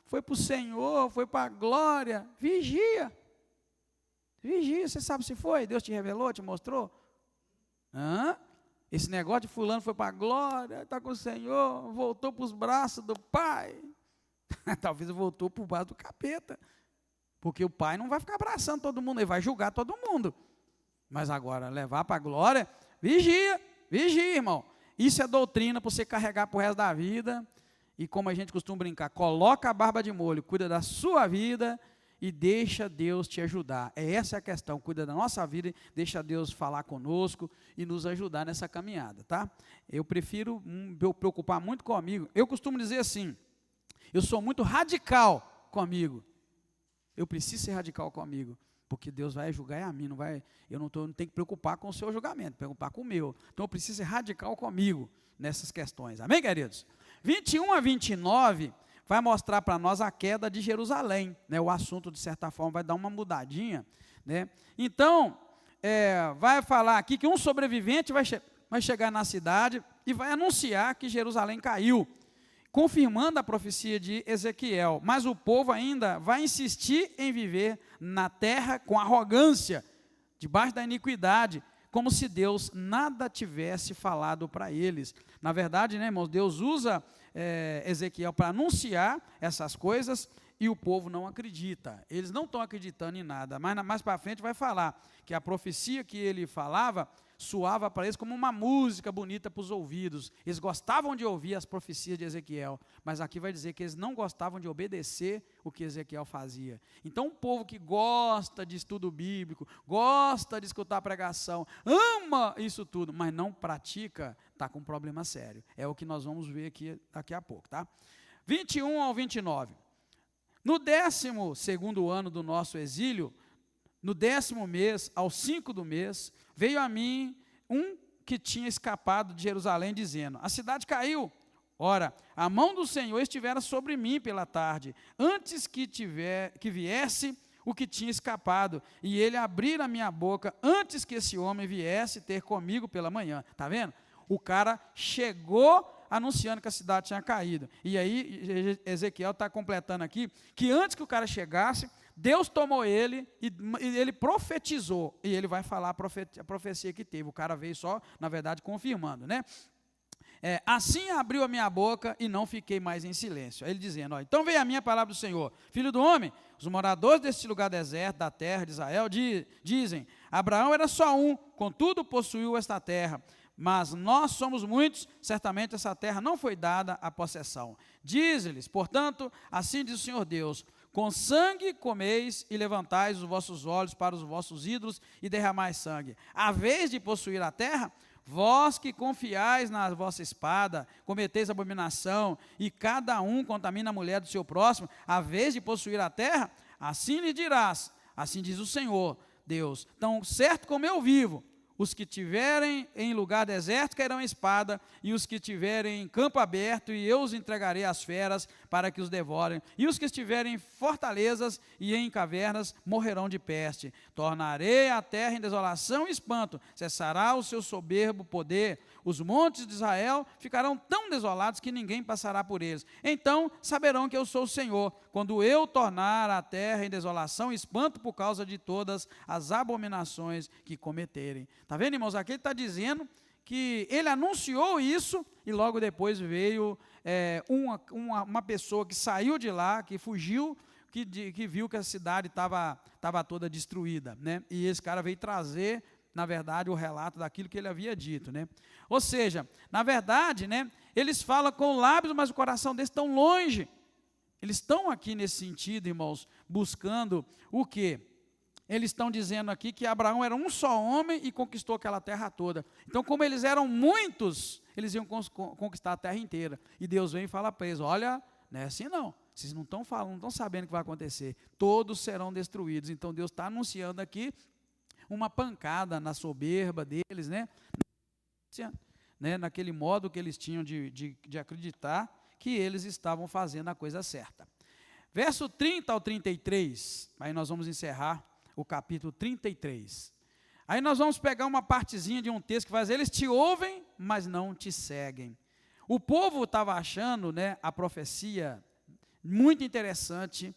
Speaker 1: foi para o Senhor, foi para a glória. Vigia. Vigia, você sabe se foi? Deus te revelou, te mostrou? Esse negócio de fulano foi para a glória, está com o Senhor, voltou para os braços do Pai. Talvez voltou para o braço do capeta. Porque o Pai não vai ficar abraçando todo mundo, Ele vai julgar todo mundo. Mas agora, levar para a glória, vigia, irmão. Isso é doutrina para você carregar para o resto da vida. E como a gente costuma brincar, coloca a barba de molho, cuida da sua vida e deixa Deus te ajudar. Essa é a questão, cuida da nossa vida, deixa Deus falar conosco e nos ajudar nessa caminhada, tá? Eu prefiro me preocupar muito comigo. Eu costumo dizer assim, eu sou muito radical comigo. Eu preciso ser radical comigo. Porque Deus vai julgar a mim, eu não tenho que preocupar com o seu julgamento, preocupar com o meu. Então eu preciso ser radical comigo nessas questões. Amém, queridos? 21 a 29 vai mostrar para nós a queda de Jerusalém, né? O assunto, de certa forma, vai dar uma mudadinha, né? Então, vai falar aqui que um sobrevivente vai chegar na cidade e vai anunciar que Jerusalém caiu, confirmando a profecia de Ezequiel, mas o povo ainda vai insistir em viver na terra com arrogância, debaixo da iniquidade, como se Deus nada tivesse falado para eles. Na verdade, né, irmãos, Deus usa Ezequiel para anunciar essas coisas e o povo não acredita. Eles não estão acreditando em nada, mas mais para frente vai falar que a profecia que ele falava soava para eles como uma música bonita para os ouvidos. Eles gostavam de ouvir as profecias de Ezequiel, mas aqui vai dizer que eles não gostavam de obedecer o que Ezequiel fazia. Então, um povo que gosta de estudo bíblico, gosta de escutar a pregação, ama isso tudo, mas não pratica, está com um problema sério. É o que nós vamos ver aqui daqui a pouco, tá? 21 ao 29. No 12º ano do nosso exílio, no 10º mês, ao 5 do mês, veio a mim um que tinha escapado de Jerusalém, dizendo, a cidade caiu. Ora, a mão do Senhor estivera sobre mim pela tarde, antes que viesse o que tinha escapado, e ele abrira a minha boca, antes que esse homem viesse ter comigo pela manhã. Está vendo? O cara chegou anunciando que a cidade tinha caído. E aí, Ezequiel está completando aqui, que antes que o cara chegasse, Deus tomou ele e ele profetizou, e ele vai falar a profecia que teve. O cara veio só, na verdade, confirmando, né? Assim abriu a minha boca e não fiquei mais em silêncio. Aí ele dizendo, então veio a minha palavra do Senhor, filho do homem, os moradores deste lugar deserto, da terra de Israel, dizem, Abraão era só um, contudo possuiu esta terra, mas nós somos muitos, certamente essa terra não foi dada à possessão. Diz-lhes, portanto, assim diz o Senhor Deus, com sangue comeis e levantais os vossos olhos para os vossos ídolos e derramais sangue. A vez de possuir a terra, vós que confiais na vossa espada, cometeis abominação, e cada um contamina a mulher do seu próximo, a vez de possuir a terra, assim lhe dirás, assim diz o Senhor Deus, tão certo como eu vivo, os que tiverem em lugar deserto cairão a espada, e os que tiverem em campo aberto, e eu os entregarei às feras para que os devorem, e os que estiverem em fortalezas e em cavernas morrerão de peste. Tornarei a terra em desolação e espanto, cessará o seu soberbo poder, os montes de Israel ficarão tão desolados que ninguém passará por eles. Então saberão que eu sou o Senhor, quando eu tornar a terra em desolação e espanto por causa de todas as abominações que cometerem. Está vendo, irmãos? Aqui ele está dizendo que ele anunciou isso e logo depois veio uma pessoa que saiu de lá, que fugiu, que viu que a cidade estava toda destruída, né? E esse cara veio trazer, na verdade, o relato daquilo que ele havia dito, né? Ou seja, na verdade, né, eles falam com lábios, mas o coração deles estão longe. Eles estão aqui nesse sentido, irmãos, buscando o quê? Eles estão dizendo aqui que Abraão era um só homem e conquistou aquela terra toda. Então, como eles eram muitos, eles iam conquistar a terra inteira. E Deus vem e fala para eles: olha, não é assim não. Vocês não estão falando, não estão sabendo o que vai acontecer. Todos serão destruídos. Então, Deus está anunciando aqui uma pancada na soberba deles, né? Naquele modo que eles tinham de acreditar que eles estavam fazendo a coisa certa. Verso 30 ao 33, aí nós vamos encerrar o capítulo 33. Aí nós vamos pegar uma partezinha de um texto que vai dizer: eles te ouvem, mas não te seguem. O povo estava achando, né, a profecia muito interessante,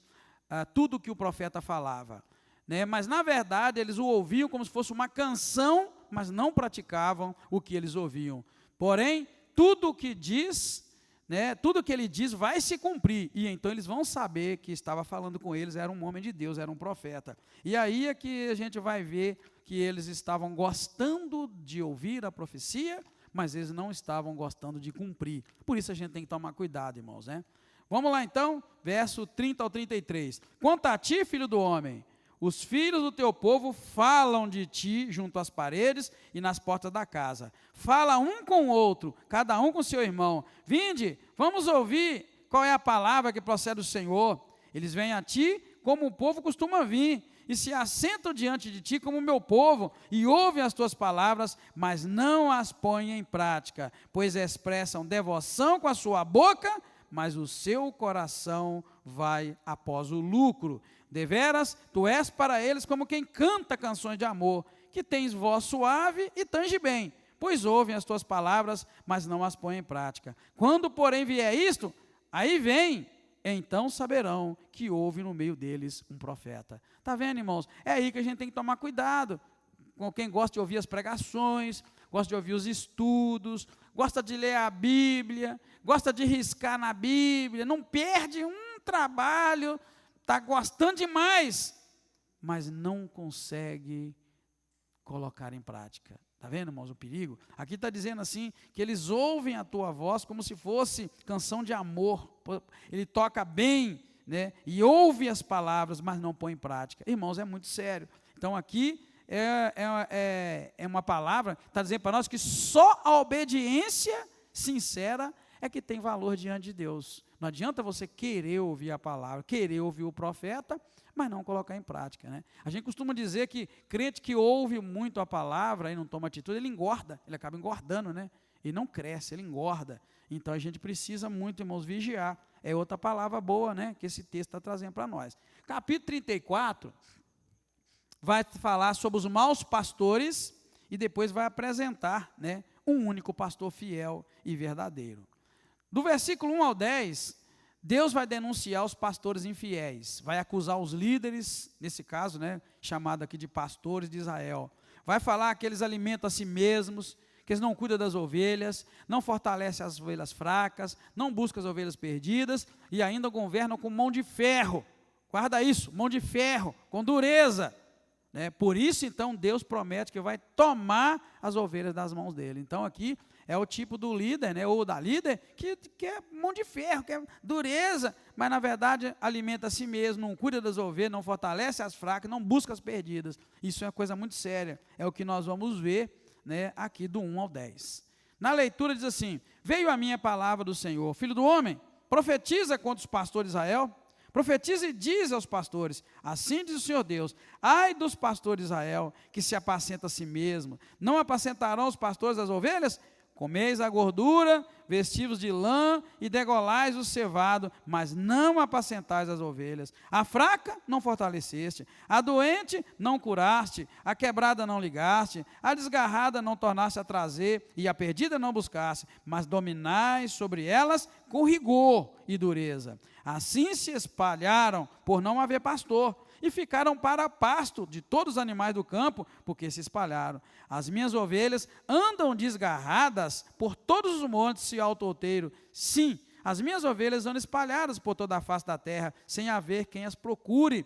Speaker 1: tudo que o profeta falava, né, mas na verdade eles o ouviam como se fosse uma canção, mas não praticavam o que eles ouviam. Porém, tudo o que diz, né, tudo que ele diz vai se cumprir, e então eles vão saber que estava falando com eles, era um homem de Deus, era um profeta. E aí é que a gente vai ver que eles estavam gostando de ouvir a profecia, mas eles não estavam gostando de cumprir. Por isso a gente tem que tomar cuidado, irmãos, né? Vamos lá então, verso 30 ao 33. Quanto a ti, filho do homem, os filhos do teu povo falam de ti junto às paredes e nas portas da casa. Fala um com o outro, cada um com seu irmão. Vinde, vamos ouvir qual é a palavra que procede do Senhor. Eles vêm a ti como o povo costuma vir, e se assentam diante de ti como o meu povo, e ouvem as tuas palavras, mas não as põem em prática, pois expressam devoção com a sua boca, mas o seu coração vai após o lucro. Deveras, tu és para eles como quem canta canções de amor, que tens voz suave e tange bem, pois ouvem as tuas palavras, mas não as põem em prática. Quando, porém, vier isto, aí vem, então saberão que houve no meio deles um profeta. Está vendo, irmãos? É aí que a gente tem que tomar cuidado com quem gosta de ouvir as pregações, gosta de ouvir os estudos, gosta de ler a Bíblia, gosta de riscar na Bíblia, não perde um trabalho, está gostando demais, mas não consegue colocar em prática. Está vendo, irmãos, o perigo? Aqui está dizendo assim, que eles ouvem a tua voz como se fosse canção de amor. Ele toca bem, né, e ouve as palavras, mas não põe em prática. Irmãos, é muito sério. Então aqui é uma palavra que está dizendo para nós que só a obediência sincera é que tem valor diante de Deus. Não adianta você querer ouvir a palavra, querer ouvir o profeta, mas não colocar em prática, né? A gente costuma dizer que crente que ouve muito a palavra e não toma atitude, ele engorda, ele acaba engordando, né? Ele não cresce, ele engorda. Então a gente precisa muito, irmãos, vigiar. É outra palavra boa, né, que esse texto está trazendo para nós. Capítulo 34 vai falar sobre os maus pastores e depois vai apresentar, né, um único pastor fiel e verdadeiro. Do versículo 1 ao 10, Deus vai denunciar os pastores infiéis, vai acusar os líderes, nesse caso, né, chamado aqui de pastores de Israel. Vai falar que eles alimentam a si mesmos, que eles não cuidam das ovelhas, não fortalecem as ovelhas fracas, não buscam as ovelhas perdidas e ainda governam com mão de ferro. Guarda isso, mão de ferro, com dureza. Né? Por isso, então, Deus promete que vai tomar as ovelhas das mãos dele. Então, aqui é o tipo do líder, né, ou da líder, que é mão de ferro, que é dureza, mas, na verdade, alimenta a si mesmo, não cuida das ovelhas, não fortalece as fracas, não busca as perdidas. Isso é uma coisa muito séria. É o que nós vamos ver, né, aqui do 1 ao 10. Na leitura diz assim: veio a minha palavra do Senhor, filho do homem, profetiza contra os pastores de Israel, profetiza e diz aos pastores, assim diz o Senhor Deus, ai dos pastores de Israel, que se apacenta a si mesmo, não apacentarão os pastores das ovelhas? Comeis a gordura, vestivos de lã e degolais o cevado, mas não apacentais as ovelhas. A fraca não fortaleceste, a doente não curaste, a quebrada não ligaste, a desgarrada não tornaste a trazer, e a perdida não buscaste, mas dominais sobre elas com rigor e dureza. Assim se espalharam por não haver pastor, e ficaram para pasto de todos os animais do campo, porque se espalharam. As minhas ovelhas andam desgarradas por todos os montes e alto outeiro. Sim, as minhas ovelhas andam espalhadas por toda a face da terra, sem haver quem as procure,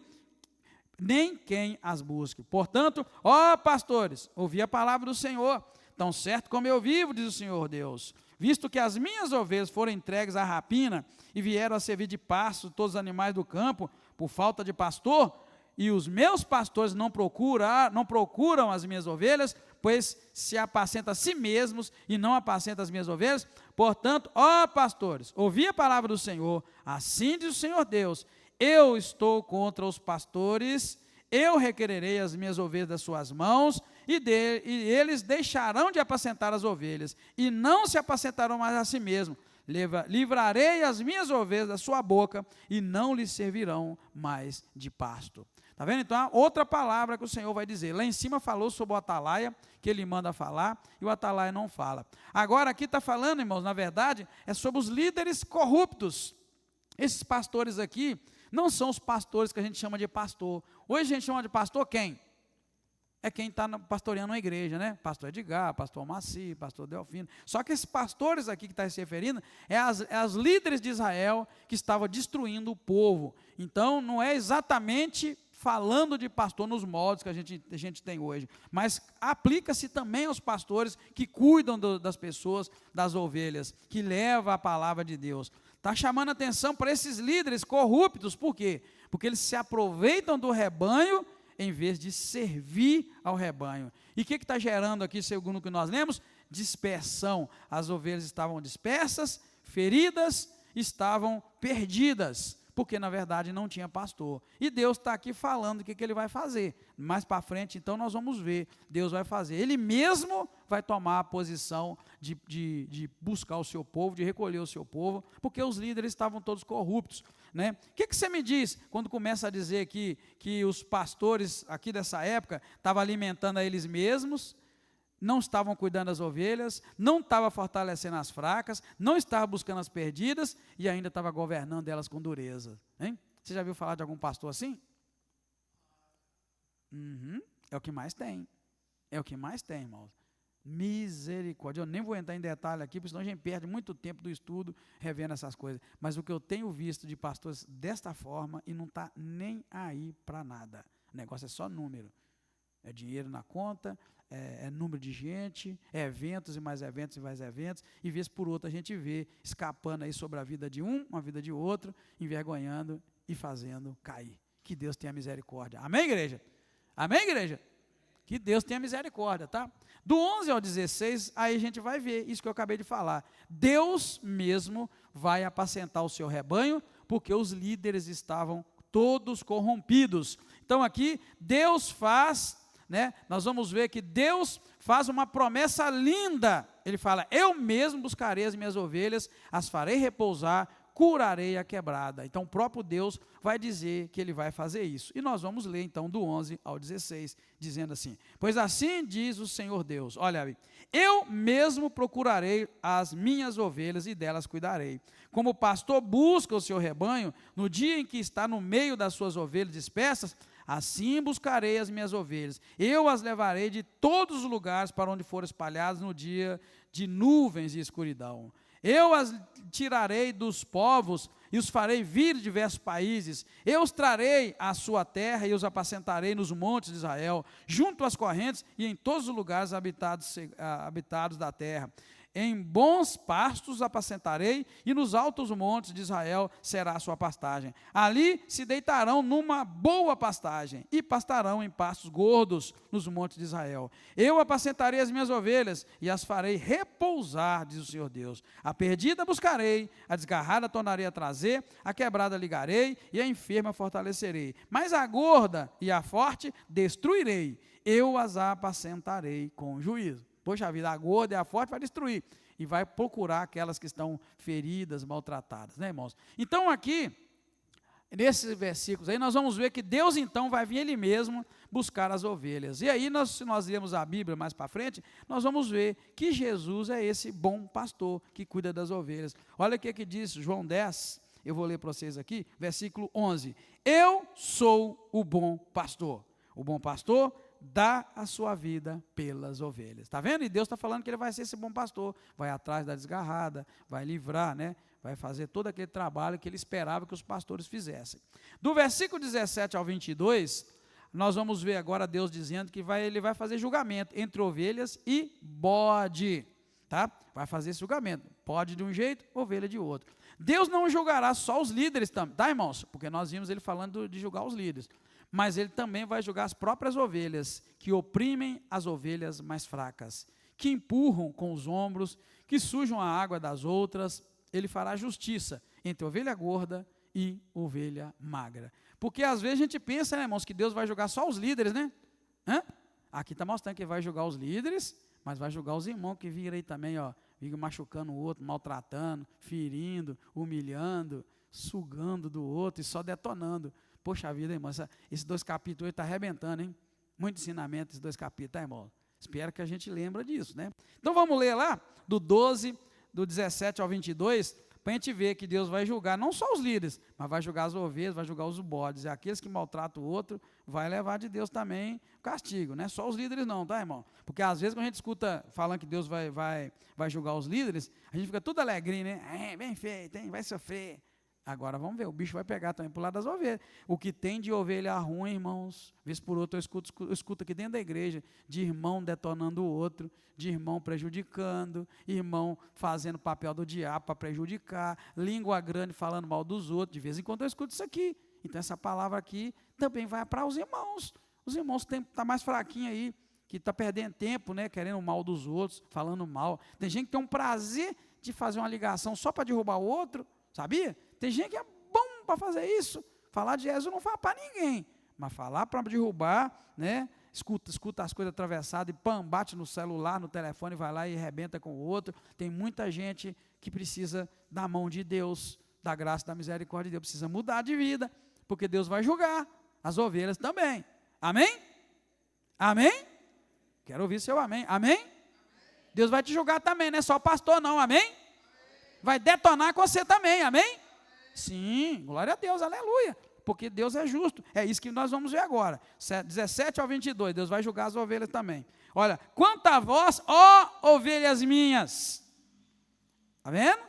Speaker 1: nem quem as busque. Portanto, ó pastores, ouvi a palavra do Senhor, tão certo como eu vivo, diz o Senhor Deus, visto que as minhas ovelhas foram entregues à rapina, e vieram a servir de pasto todos os animais do campo, por falta de pastor, e os meus pastores não procuram as minhas ovelhas, pois se apacenta a si mesmos e não apacenta as minhas ovelhas. Portanto, ó pastores, ouvi a palavra do Senhor, assim diz o Senhor Deus, eu estou contra os pastores, eu requererei as minhas ovelhas das suas mãos, e eles deixarão de apacentar as ovelhas, e não se apacentarão mais a si mesmos. Livrarei as minhas ovelhas da sua boca, e não lhes servirão mais de pasto. Está vendo? Então, outra palavra que o Senhor vai dizer. Lá em cima falou sobre o atalaia, que ele manda falar, e o atalaia não fala. Agora aqui está falando, irmãos, na verdade, é sobre os líderes corruptos. Esses pastores aqui não são os pastores que a gente chama de pastor. Hoje a gente chama de pastor quem? É quem está pastoreando a igreja, né? Pastor Edgar, pastor Maci, pastor Delfino. Só que esses pastores aqui que está se referindo, é as líderes de Israel que estavam destruindo o povo. Então, não é exatamente falando de pastor nos moldes que a gente tem hoje, mas aplica-se também aos pastores que cuidam das pessoas, das ovelhas, que levam a palavra de Deus. Está chamando atenção para esses líderes corruptos, por quê? Porque eles se aproveitam do rebanho, em vez de servir ao rebanho. E o que está gerando aqui, segundo o que nós lemos? Dispersão. As ovelhas estavam dispersas, feridas, estavam perdidas, porque na verdade não tinha pastor. E Deus está aqui falando o que ele vai fazer. Mais para frente, então, nós vamos ver. Deus vai fazer. Ele mesmo vai tomar a posição de buscar o seu povo, de recolher o seu povo, porque os líderes estavam todos corruptos. Né? O que você me diz quando começa a dizer que os pastores aqui dessa época estavam alimentando a eles mesmos, não estavam cuidando das ovelhas, não estavam fortalecendo as fracas, não estavam buscando as perdidas e ainda estavam governando elas com dureza? Hein? Você já viu falar de algum pastor assim? É o que mais tem. É o que mais tem, irmãos. Misericórdia. Eu nem vou entrar em detalhe aqui, porque senão a gente perde muito tempo do estudo revendo essas coisas. Mas o que eu tenho visto de pastores desta forma, e não está nem aí para nada. O negócio é só número. É dinheiro na conta, é número de gente, é eventos e mais eventos e mais eventos, e vez por outra a gente vê escapando aí sobre a vida de um, a vida de outro, envergonhando e fazendo cair. Que Deus tenha misericórdia. Amém, igreja? Amém, igreja? Que Deus tenha misericórdia, tá? Do 11 ao 16, aí a gente vai ver isso que eu acabei de falar. Deus mesmo vai apacentar o seu rebanho, porque os líderes estavam todos corrompidos. Então aqui, Deus faz, né? Nós vamos ver que Deus faz uma promessa linda. Ele fala, eu mesmo buscarei as minhas ovelhas, as farei repousar, curarei a quebrada. Então o próprio Deus vai dizer que ele vai fazer isso. E nós vamos ler então do 11 ao 16, dizendo assim, pois assim diz o Senhor Deus, olha aí, eu mesmo procurarei as minhas ovelhas e delas cuidarei. Como o pastor busca o seu rebanho, no dia em que está no meio das suas ovelhas dispersas, assim buscarei as minhas ovelhas, eu as levarei de todos os lugares para onde forem espalhadas no dia de nuvens e escuridão. Eu as tirarei dos povos e os farei vir de diversos países. Eu os trarei à sua terra e os apacentarei nos montes de Israel, junto às correntes e em todos os lugares habitados da terra. Em bons pastos apacentarei, e nos altos montes de Israel será a sua pastagem. Ali se deitarão numa boa pastagem, e pastarão em pastos gordos nos montes de Israel. Eu apacentarei as minhas ovelhas, e as farei repousar, diz o Senhor Deus. A perdida buscarei, a desgarrada tornarei a trazer, a quebrada ligarei, e a enferma fortalecerei. Mas a gorda e a forte destruirei, eu as apacentarei com juízo. Poxa vida, a gorda e a forte vai destruir. E vai procurar aquelas que estão feridas, maltratadas, né, irmãos? Então aqui, nesses versículos aí, nós vamos ver que Deus então vai vir Ele mesmo buscar as ovelhas. E aí, se nós lermos a Bíblia mais para frente, nós vamos ver que Jesus é esse bom pastor que cuida das ovelhas. Olha o que diz João 10, eu vou ler para vocês aqui, versículo 11. Eu sou o bom pastor. O bom pastor dá a sua vida pelas ovelhas. Está vendo? E Deus está falando que Ele vai ser esse bom pastor, vai atrás da desgarrada, vai livrar, né? Vai fazer todo aquele trabalho que Ele esperava que os pastores fizessem. Do versículo 17 ao 22, nós vamos ver agora Deus dizendo que Ele vai fazer julgamento entre ovelhas e bode, tá? Vai fazer esse julgamento, bode de um jeito, ovelha de outro. Deus não julgará só os líderes, tá, irmãos? Porque nós vimos Ele falando de julgar os líderes. Mas Ele também vai julgar as próprias ovelhas, que oprimem as ovelhas mais fracas, que empurram com os ombros, que sujam a água das outras. Ele fará justiça entre ovelha gorda e ovelha magra. Porque às vezes a gente pensa, né, irmãos, que Deus vai julgar só os líderes, né? Aqui está mostrando que Ele vai julgar os líderes, mas vai julgar os irmãos que viram aí também, ó, viram machucando o outro, maltratando, ferindo, humilhando, sugando do outro e só detonando. Poxa vida, irmão, esses 2 capítulos está arrebentando, hein? Muito ensinamento esses 2 capítulos, tá, irmão? Espero que a gente lembre disso, né? Então vamos ler lá, do 12, do 17 ao 22, para a gente ver que Deus vai julgar não só os líderes, mas vai julgar as ovelhas, vai julgar os bodes, e aqueles que maltratam o outro, vai levar de Deus também castigo, não é só os líderes não, tá, irmão? Porque às vezes quando a gente escuta falando que Deus vai julgar os líderes, a gente fica tudo alegrinho, né? Bem feito, hein? Vai sofrer. Agora vamos ver, o bicho vai pegar também para o lado das ovelhas. O que tem de ovelha ruim, irmãos, vez por outra eu escuto aqui dentro da igreja, de irmão detonando o outro, de irmão prejudicando, irmão fazendo papel do diabo para prejudicar, língua grande falando mal dos outros, de vez em quando eu escuto isso aqui. Então essa palavra aqui também vai para os irmãos. Os irmãos estão mais fraquinhos aí, que está perdendo tempo, né, querendo o mal dos outros, falando mal. Tem gente que tem um prazer de fazer uma ligação só para derrubar o outro, sabia? Tem gente que é bom para fazer isso. Falar de Jesus não fala para ninguém, mas falar para derrubar, né? Escuta as coisas atravessadas e pam, bate no celular, no telefone, vai lá e arrebenta com o outro. Tem muita gente que precisa da mão de Deus, da graça, da misericórdia de Deus, precisa mudar de vida, porque Deus vai julgar as ovelhas também. Amém? Amém? Quero ouvir seu amém. Amém? Deus vai te julgar também, não é só o pastor não, amém? Vai detonar com você também, amém? Sim, glória a Deus, aleluia, porque Deus é justo, é isso que nós vamos ver agora, 17 ao 22, Deus vai julgar as ovelhas também. Olha, quanto a vós, ó ovelhas minhas, está vendo?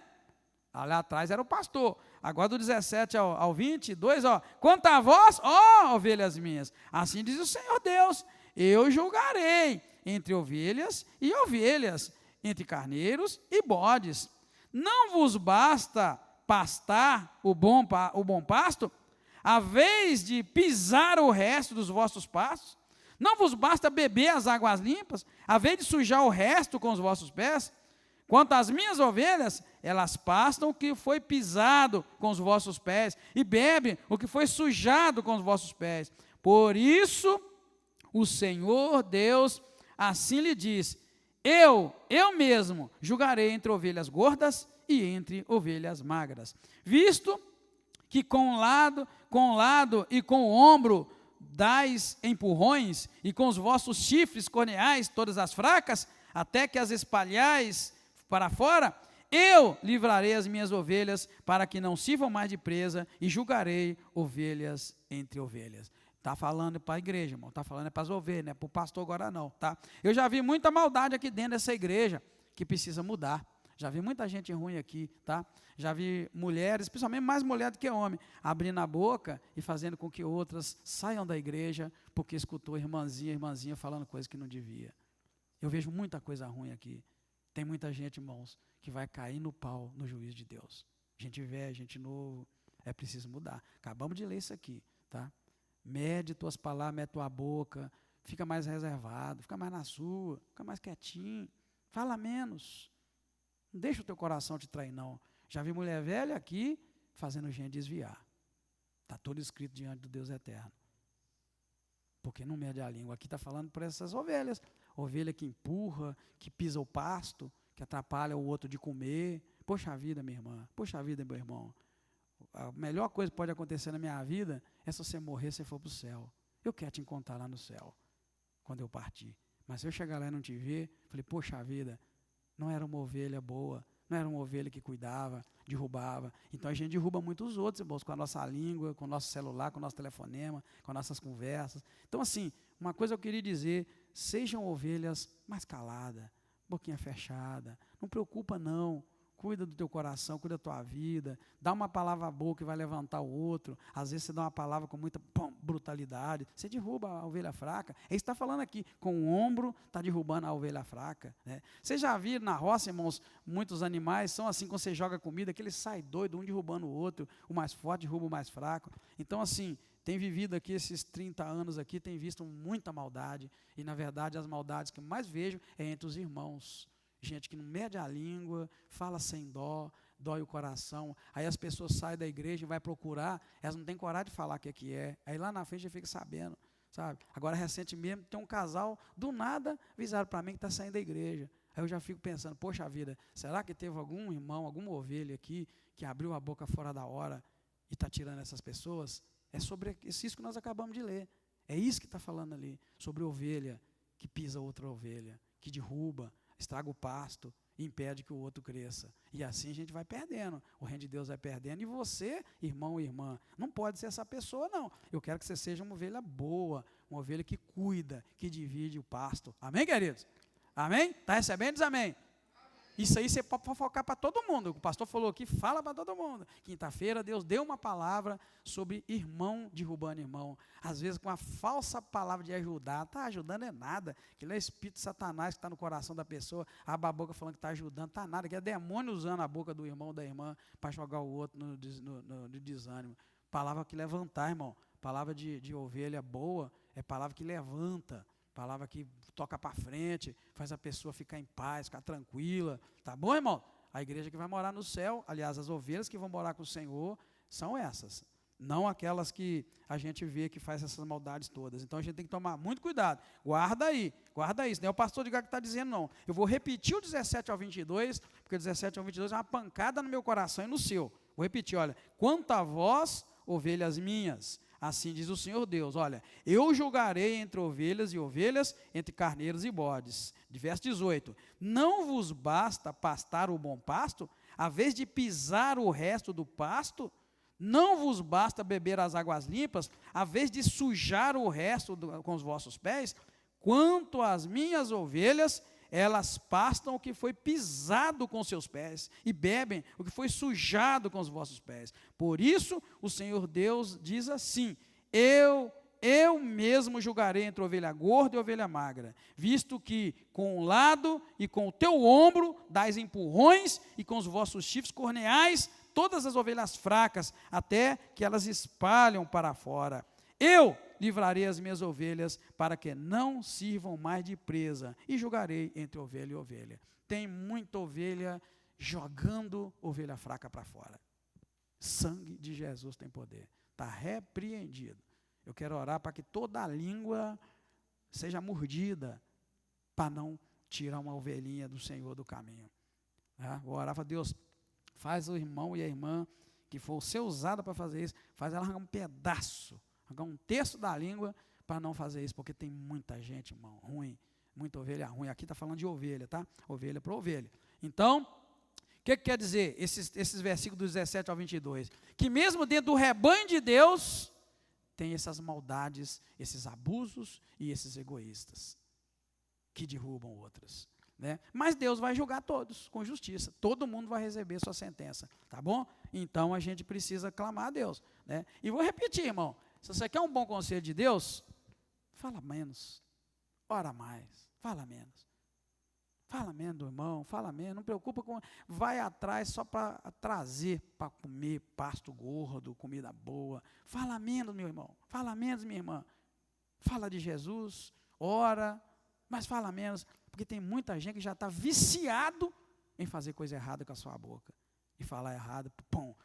Speaker 1: Lá atrás era o pastor, agora do 17 ao 22, ó, quanto a vós, ó ovelhas minhas, assim diz o Senhor Deus, eu julgarei entre ovelhas e ovelhas, entre carneiros e bodes. Não vos basta pastar o bom pasto, a vez de pisar o resto dos vossos pastos? Não vos basta beber as águas limpas, a vez de sujar o resto com os vossos pés? Quanto às minhas ovelhas, elas pastam o que foi pisado com os vossos pés, e bebem o que foi sujado com os vossos pés. Por isso, o Senhor Deus assim lhe diz: eu mesmo julgarei entre ovelhas gordas e entre ovelhas magras. Visto que com um lado e com o ombro dais empurrões, e com os vossos chifres corneais todas as fracas, até que as espalhais para fora, eu livrarei as minhas ovelhas, para que não sirvam mais de presa, e julgarei ovelhas entre ovelhas. Está falando para a igreja, irmão, está falando para as ovelhas, não é para o pastor agora não, tá? Eu já vi muita maldade aqui dentro dessa igreja, que precisa mudar. Já vi muita gente ruim aqui, tá? Já vi mulheres, principalmente mais mulher do que homem, abrindo a boca e fazendo com que outras saiam da igreja, porque escutou irmãzinha falando coisa que não devia. Eu vejo muita coisa ruim aqui. Tem muita gente, irmãos, que vai cair no pau no juízo de Deus. Gente velha, gente novo, é preciso mudar. Acabamos de ler isso aqui, tá? Mede tuas palavras, mede tua boca, fica mais reservado, fica mais na sua, fica mais quietinho, fala menos. Não deixa o teu coração te trair, não. Já vi mulher velha aqui fazendo gente desviar. Está tudo escrito diante do Deus eterno. Porque não mede a língua. Aqui está falando para essas ovelhas. Ovelha que empurra, que pisa o pasto, que atrapalha o outro de comer. Poxa vida, minha irmã. Poxa vida, meu irmão. A melhor coisa que pode acontecer na minha vida é se você morrer e você for para o céu. Eu quero te encontrar lá no céu, quando eu partir. Mas se eu chegar lá e não te ver, falei, poxa vida, não era uma ovelha boa, não era uma ovelha que cuidava, derrubava. Então a gente derruba muitos outros, irmãos, com a nossa língua, com o nosso celular, com o nosso telefonema, com as nossas conversas. Então assim, uma coisa eu queria dizer, sejam ovelhas mais caladas, boquinha fechada, não preocupa não. Cuida do teu coração, cuida da tua vida, dá uma palavra boa que vai levantar o outro. Às vezes você dá uma palavra com muita brutalidade, você derruba a ovelha fraca. É isso que está falando aqui, com o ombro está derrubando a ovelha fraca. Né? Vocês já viram na roça, irmãos, muitos animais são assim, quando você joga comida, que eles saem doidos, um derrubando o outro, o mais forte derruba o mais fraco. Então assim, tem vivido aqui esses 30 anos aqui, tem visto muita maldade, e na verdade as maldades que eu mais vejo é entre os irmãos. Gente que não mede a língua, fala sem dó, dói o coração. Aí as pessoas saem da igreja e vai procurar, elas não têm coragem de falar o que é. Aí lá na frente já fica sabendo, sabe? Agora, recentemente, tem um casal, do nada, avisaram para mim que está saindo da igreja. Aí eu já fico pensando, poxa vida, será que teve algum irmão, alguma ovelha aqui, que abriu a boca fora da hora e está tirando essas pessoas? É sobre isso que nós acabamos de ler. É isso que está falando ali, sobre ovelha que pisa outra ovelha, que derruba, estraga o pasto e impede que o outro cresça. E assim a gente vai perdendo. O reino de Deus vai perdendo. E você, irmão e irmã, não pode ser essa pessoa, não. Eu quero que você seja uma ovelha boa, uma ovelha que cuida, que divide o pasto. Amém, queridos? Amém? Está recebendo? Diz amém. Isso aí você pode fofocar para todo mundo. O pastor falou aqui, fala para todo mundo. Quinta-feira, Deus deu uma palavra sobre irmão derrubando irmão. Às vezes com a falsa palavra de ajudar. Está ajudando é nada. Aquilo é espírito de Satanás que está no coração da pessoa. Abre a boca falando que está ajudando. Está nada. Que é demônio usando a boca do irmão ou da irmã para jogar o outro no desânimo. Palavra que levantar, irmão. Palavra de ovelha boa é palavra que levanta. Palavra que toca para frente, faz a pessoa ficar em paz, ficar tranquila. Tá bom, irmão? A igreja que vai morar no céu, aliás, as ovelhas que vão morar com o Senhor, são essas. Não aquelas que a gente vê que faz essas maldades todas. Então a gente tem que tomar muito cuidado. Guarda aí, guarda isso. Não é o pastor de Gá que está dizendo, não. Eu vou repetir o 17 ao 22, porque o 17 ao 22 é uma pancada no meu coração e no seu. Vou repetir, olha. Quanto a vós, ovelhas minhas, assim diz o Senhor Deus, olha, eu julgarei entre ovelhas e ovelhas, entre carneiros e bodes. De verso 18, não vos basta pastar o bom pasto, a vez de pisar o resto do pasto? Não vos basta beber as águas limpas, a vez de sujar o resto com os vossos pés? Quanto às minhas ovelhas, elas pastam o que foi pisado com seus pés e bebem o que foi sujado com os vossos pés. Por isso, o Senhor Deus diz assim, eu mesmo julgarei entre ovelha gorda e ovelha magra, visto que com um lado e com o teu ombro dais empurrões e com os vossos chifres corneais todas as ovelhas fracas, até que elas espalham para fora. Eu livrarei as minhas ovelhas para que não sirvam mais de presa e julgarei entre ovelha e ovelha. Tem muita ovelha jogando ovelha fraca para fora. Sangue de Jesus tem poder. Está repreendido. Eu quero orar para que toda a língua seja mordida para não tirar uma ovelhinha do Senhor do caminho. Vou orar para Deus, faz o irmão e a irmã que for ser usada para fazer isso, faz ela arrancar um pedaço, arrancar um terço da língua para não fazer isso, porque tem muita gente, irmão, ruim, muita ovelha ruim. Aqui está falando de ovelha, tá? Ovelha para ovelha. Então, o que quer dizer esses versículos do 17 ao 22? Que mesmo dentro do rebanho de Deus, tem essas maldades, esses abusos e esses egoístas, que derrubam outros. Né? Mas Deus vai julgar todos com justiça. Todo mundo vai receber sua sentença. Tá bom? Então a gente precisa clamar a Deus. Né? E vou repetir, irmão. Se você quer um bom conselho de Deus, fala menos. Ora mais. Fala menos. Fala menos do irmão, fala menos, não preocupa com... Vai atrás só para trazer, para comer pasto gordo, comida boa. Fala menos, meu irmão, fala menos, minha irmã. Fala de Jesus, ora, mas fala menos, porque tem muita gente que já está viciado em fazer coisa errada com a sua boca. E falar errado,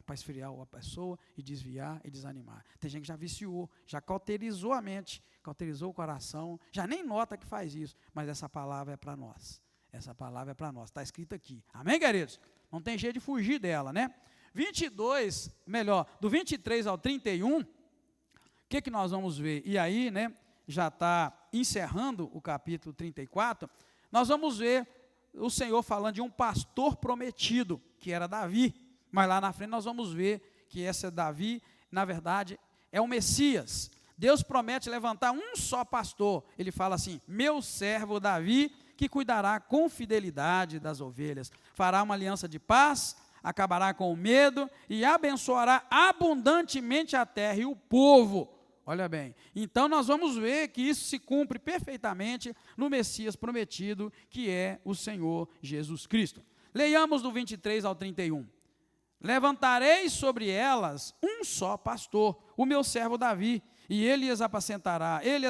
Speaker 1: para esfriar a pessoa e desviar e desanimar. Tem gente que já viciou, já cauterizou a mente, cauterizou o coração, já nem nota que faz isso, mas essa palavra é para nós. Essa palavra é para nós, está escrito aqui. Amém, queridos? Não tem jeito de fugir dela, né? 22, melhor, do 23 ao 31, o que nós vamos ver? E aí, né, já está encerrando o capítulo 34, nós vamos ver o Senhor falando de um pastor prometido, que era Davi, mas lá na frente nós vamos ver que esse Davi, na verdade, é o Messias. Deus promete levantar um só pastor, ele fala assim, meu servo Davi, que cuidará com fidelidade das ovelhas, fará uma aliança de paz, acabará com o medo e abençoará abundantemente a terra e o povo. Olha bem, então nós vamos ver que isso se cumpre perfeitamente no Messias prometido, que é o Senhor Jesus Cristo. Leiamos do 23 ao 31. Levantarei sobre elas um só pastor, o meu servo Davi, e ele as apacentará, ele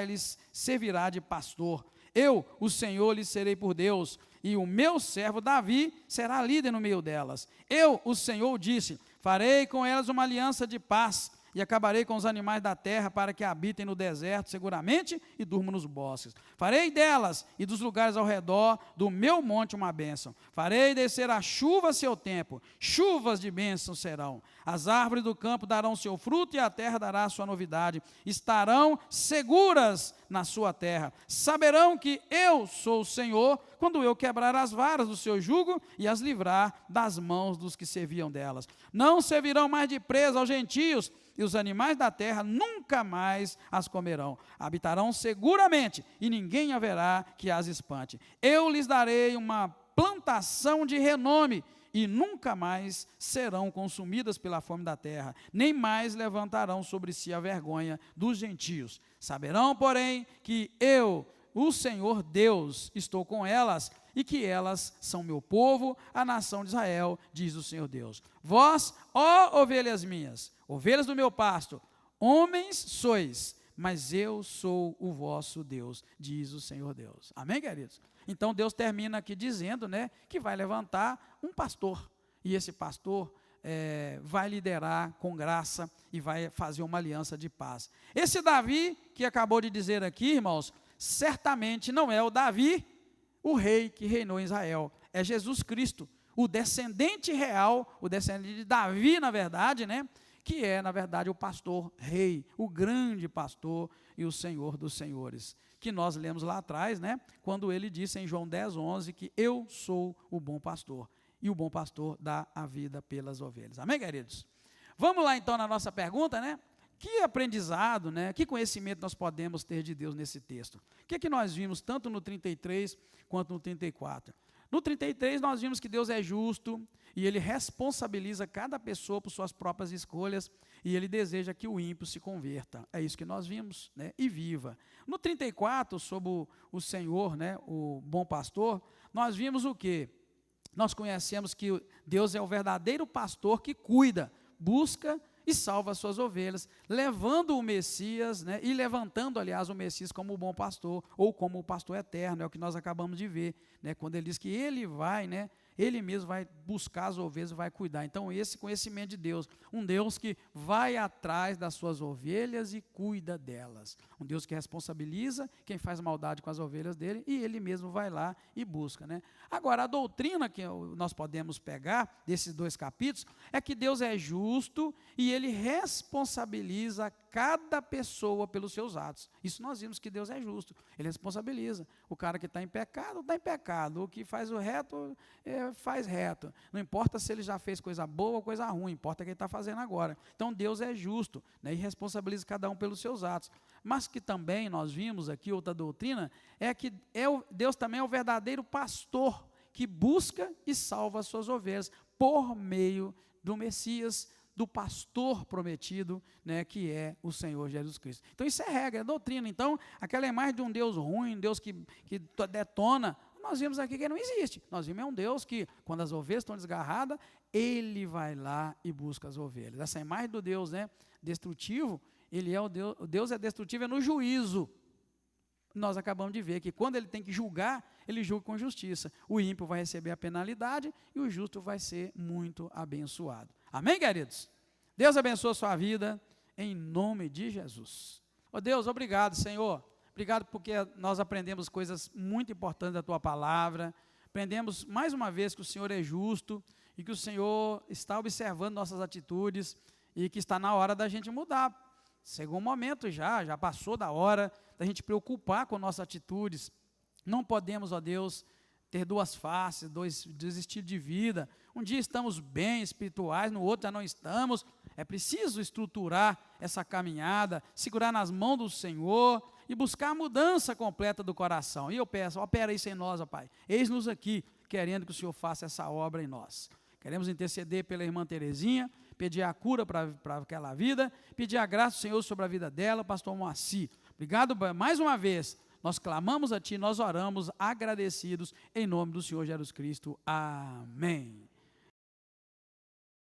Speaker 1: lhes servirá de pastor. Eu, o Senhor, lhes serei por Deus, e o meu servo Davi será líder no meio delas. Eu, o Senhor, disse, farei com elas uma aliança de paz, e acabarei com os animais da terra para que habitem no deserto seguramente e durmam nos bosques. Farei delas e dos lugares ao redor do meu monte uma bênção. Farei descer a chuva a seu tempo, chuvas de bênção serão. As árvores do campo darão seu fruto e a terra dará sua novidade. Estarão seguras na sua terra. Saberão que eu sou o Senhor quando eu quebrar as varas do seu jugo e as livrar das mãos dos que serviam delas. Não servirão mais de presa aos gentios, e os animais da terra nunca mais as comerão. Habitarão seguramente, e ninguém haverá que as espante. Eu lhes darei uma plantação de renome, e nunca mais serão consumidas pela fome da terra, nem mais levantarão sobre si a vergonha dos gentios. Saberão, porém, que eu, o Senhor Deus, estou com elas, e que elas são meu povo, a nação de Israel, diz o Senhor Deus. Vós, ó ovelhas minhas, ovelhas do meu pasto, homens sois, mas eu sou o vosso Deus, diz o Senhor Deus. Amém, queridos? Então Deus termina aqui dizendo, né, que vai levantar um pastor, e esse pastor vai liderar com graça e vai fazer uma aliança de paz. Esse Davi, que acabou de dizer aqui, irmãos, certamente não é o Davi, o rei que reinou em Israel, é Jesus Cristo, o descendente real, o descendente de Davi, na verdade, né, que é, na verdade, o pastor rei, o grande pastor e o Senhor dos senhores, que nós lemos lá atrás, né, quando ele disse em João 10:11, que eu sou o bom pastor, e o bom pastor dá a vida pelas ovelhas. Amém, queridos? Vamos lá, então, na nossa pergunta, né? Que aprendizado, né, que conhecimento nós podemos ter de Deus nesse texto? O que nós vimos tanto no 33 quanto no 34? No 33 nós vimos que Deus é justo e Ele responsabiliza cada pessoa por suas próprias escolhas e Ele deseja que o ímpio se converta. É isso que nós vimos, né, e viva. No 34, sobre o Senhor, né, o bom pastor, nós vimos o quê? Nós conhecemos que Deus é o verdadeiro pastor que cuida, busca e salva as suas ovelhas, levando o Messias, né, e levantando, aliás, o Messias como o bom pastor, ou como o pastor eterno, é o que nós acabamos de ver, né, quando ele diz que ele vai, né, ele mesmo vai buscar as ovelhas e vai cuidar. Então, esse conhecimento de Deus, um Deus que vai atrás das suas ovelhas e cuida delas, um Deus que responsabiliza quem faz maldade com as ovelhas dele, e ele mesmo vai lá e busca, né? Agora, a doutrina que nós podemos pegar desses dois capítulos, é que Deus é justo, e ele responsabiliza cada pessoa pelos seus atos. Isso nós vimos que Deus é justo, ele responsabiliza, o cara que está em pecado, está em pecado, o que faz o reto, faz reto, não importa se ele já fez coisa boa ou coisa ruim, importa o que ele está fazendo agora. Então Deus é justo, né, e responsabiliza cada um pelos seus atos. Mas que também nós vimos aqui, outra doutrina, é que Deus também é o verdadeiro pastor, que busca e salva as suas ovelhas, por meio do Messias, do pastor prometido, né, que é o Senhor Jesus Cristo. Então isso é regra, é doutrina. Então aquela imagem de um Deus ruim, um Deus que detona, nós vimos aqui que ele não existe. Nós vimos é um Deus que, quando as ovelhas estão desgarradas, ele vai lá e busca as ovelhas. Essa imagem do Deus, né, destrutivo, ele é o Deus é destrutivo no juízo. Nós acabamos de ver que quando ele tem que julgar, ele julga com justiça. O ímpio vai receber a penalidade e o justo vai ser muito abençoado. Amém, queridos? Deus abençoe a sua vida, em nome de Jesus. Ó Deus, obrigado, Senhor. Obrigado porque nós aprendemos coisas muito importantes da Tua palavra. Aprendemos mais uma vez que o Senhor é justo e que o Senhor está observando nossas atitudes e que está na hora da gente mudar. Chegou um momento já passou da hora da gente preocupar com nossas atitudes. Não podemos, ó Deus, ter duas faces, dois estilos de vida. Um dia estamos bem espirituais, no outro já não estamos. É preciso estruturar essa caminhada, segurar nas mãos do Senhor e buscar a mudança completa do coração. E eu peço, opera isso em nós, ó Pai. Eis-nos aqui, querendo que o Senhor faça essa obra em nós. Queremos interceder pela irmã Terezinha, pedir a cura para aquela vida, pedir a graça do Senhor sobre a vida dela, pastor Moacir. Obrigado mais uma vez. Nós clamamos a Ti, nós oramos agradecidos em nome do Senhor Jesus Cristo. Amém.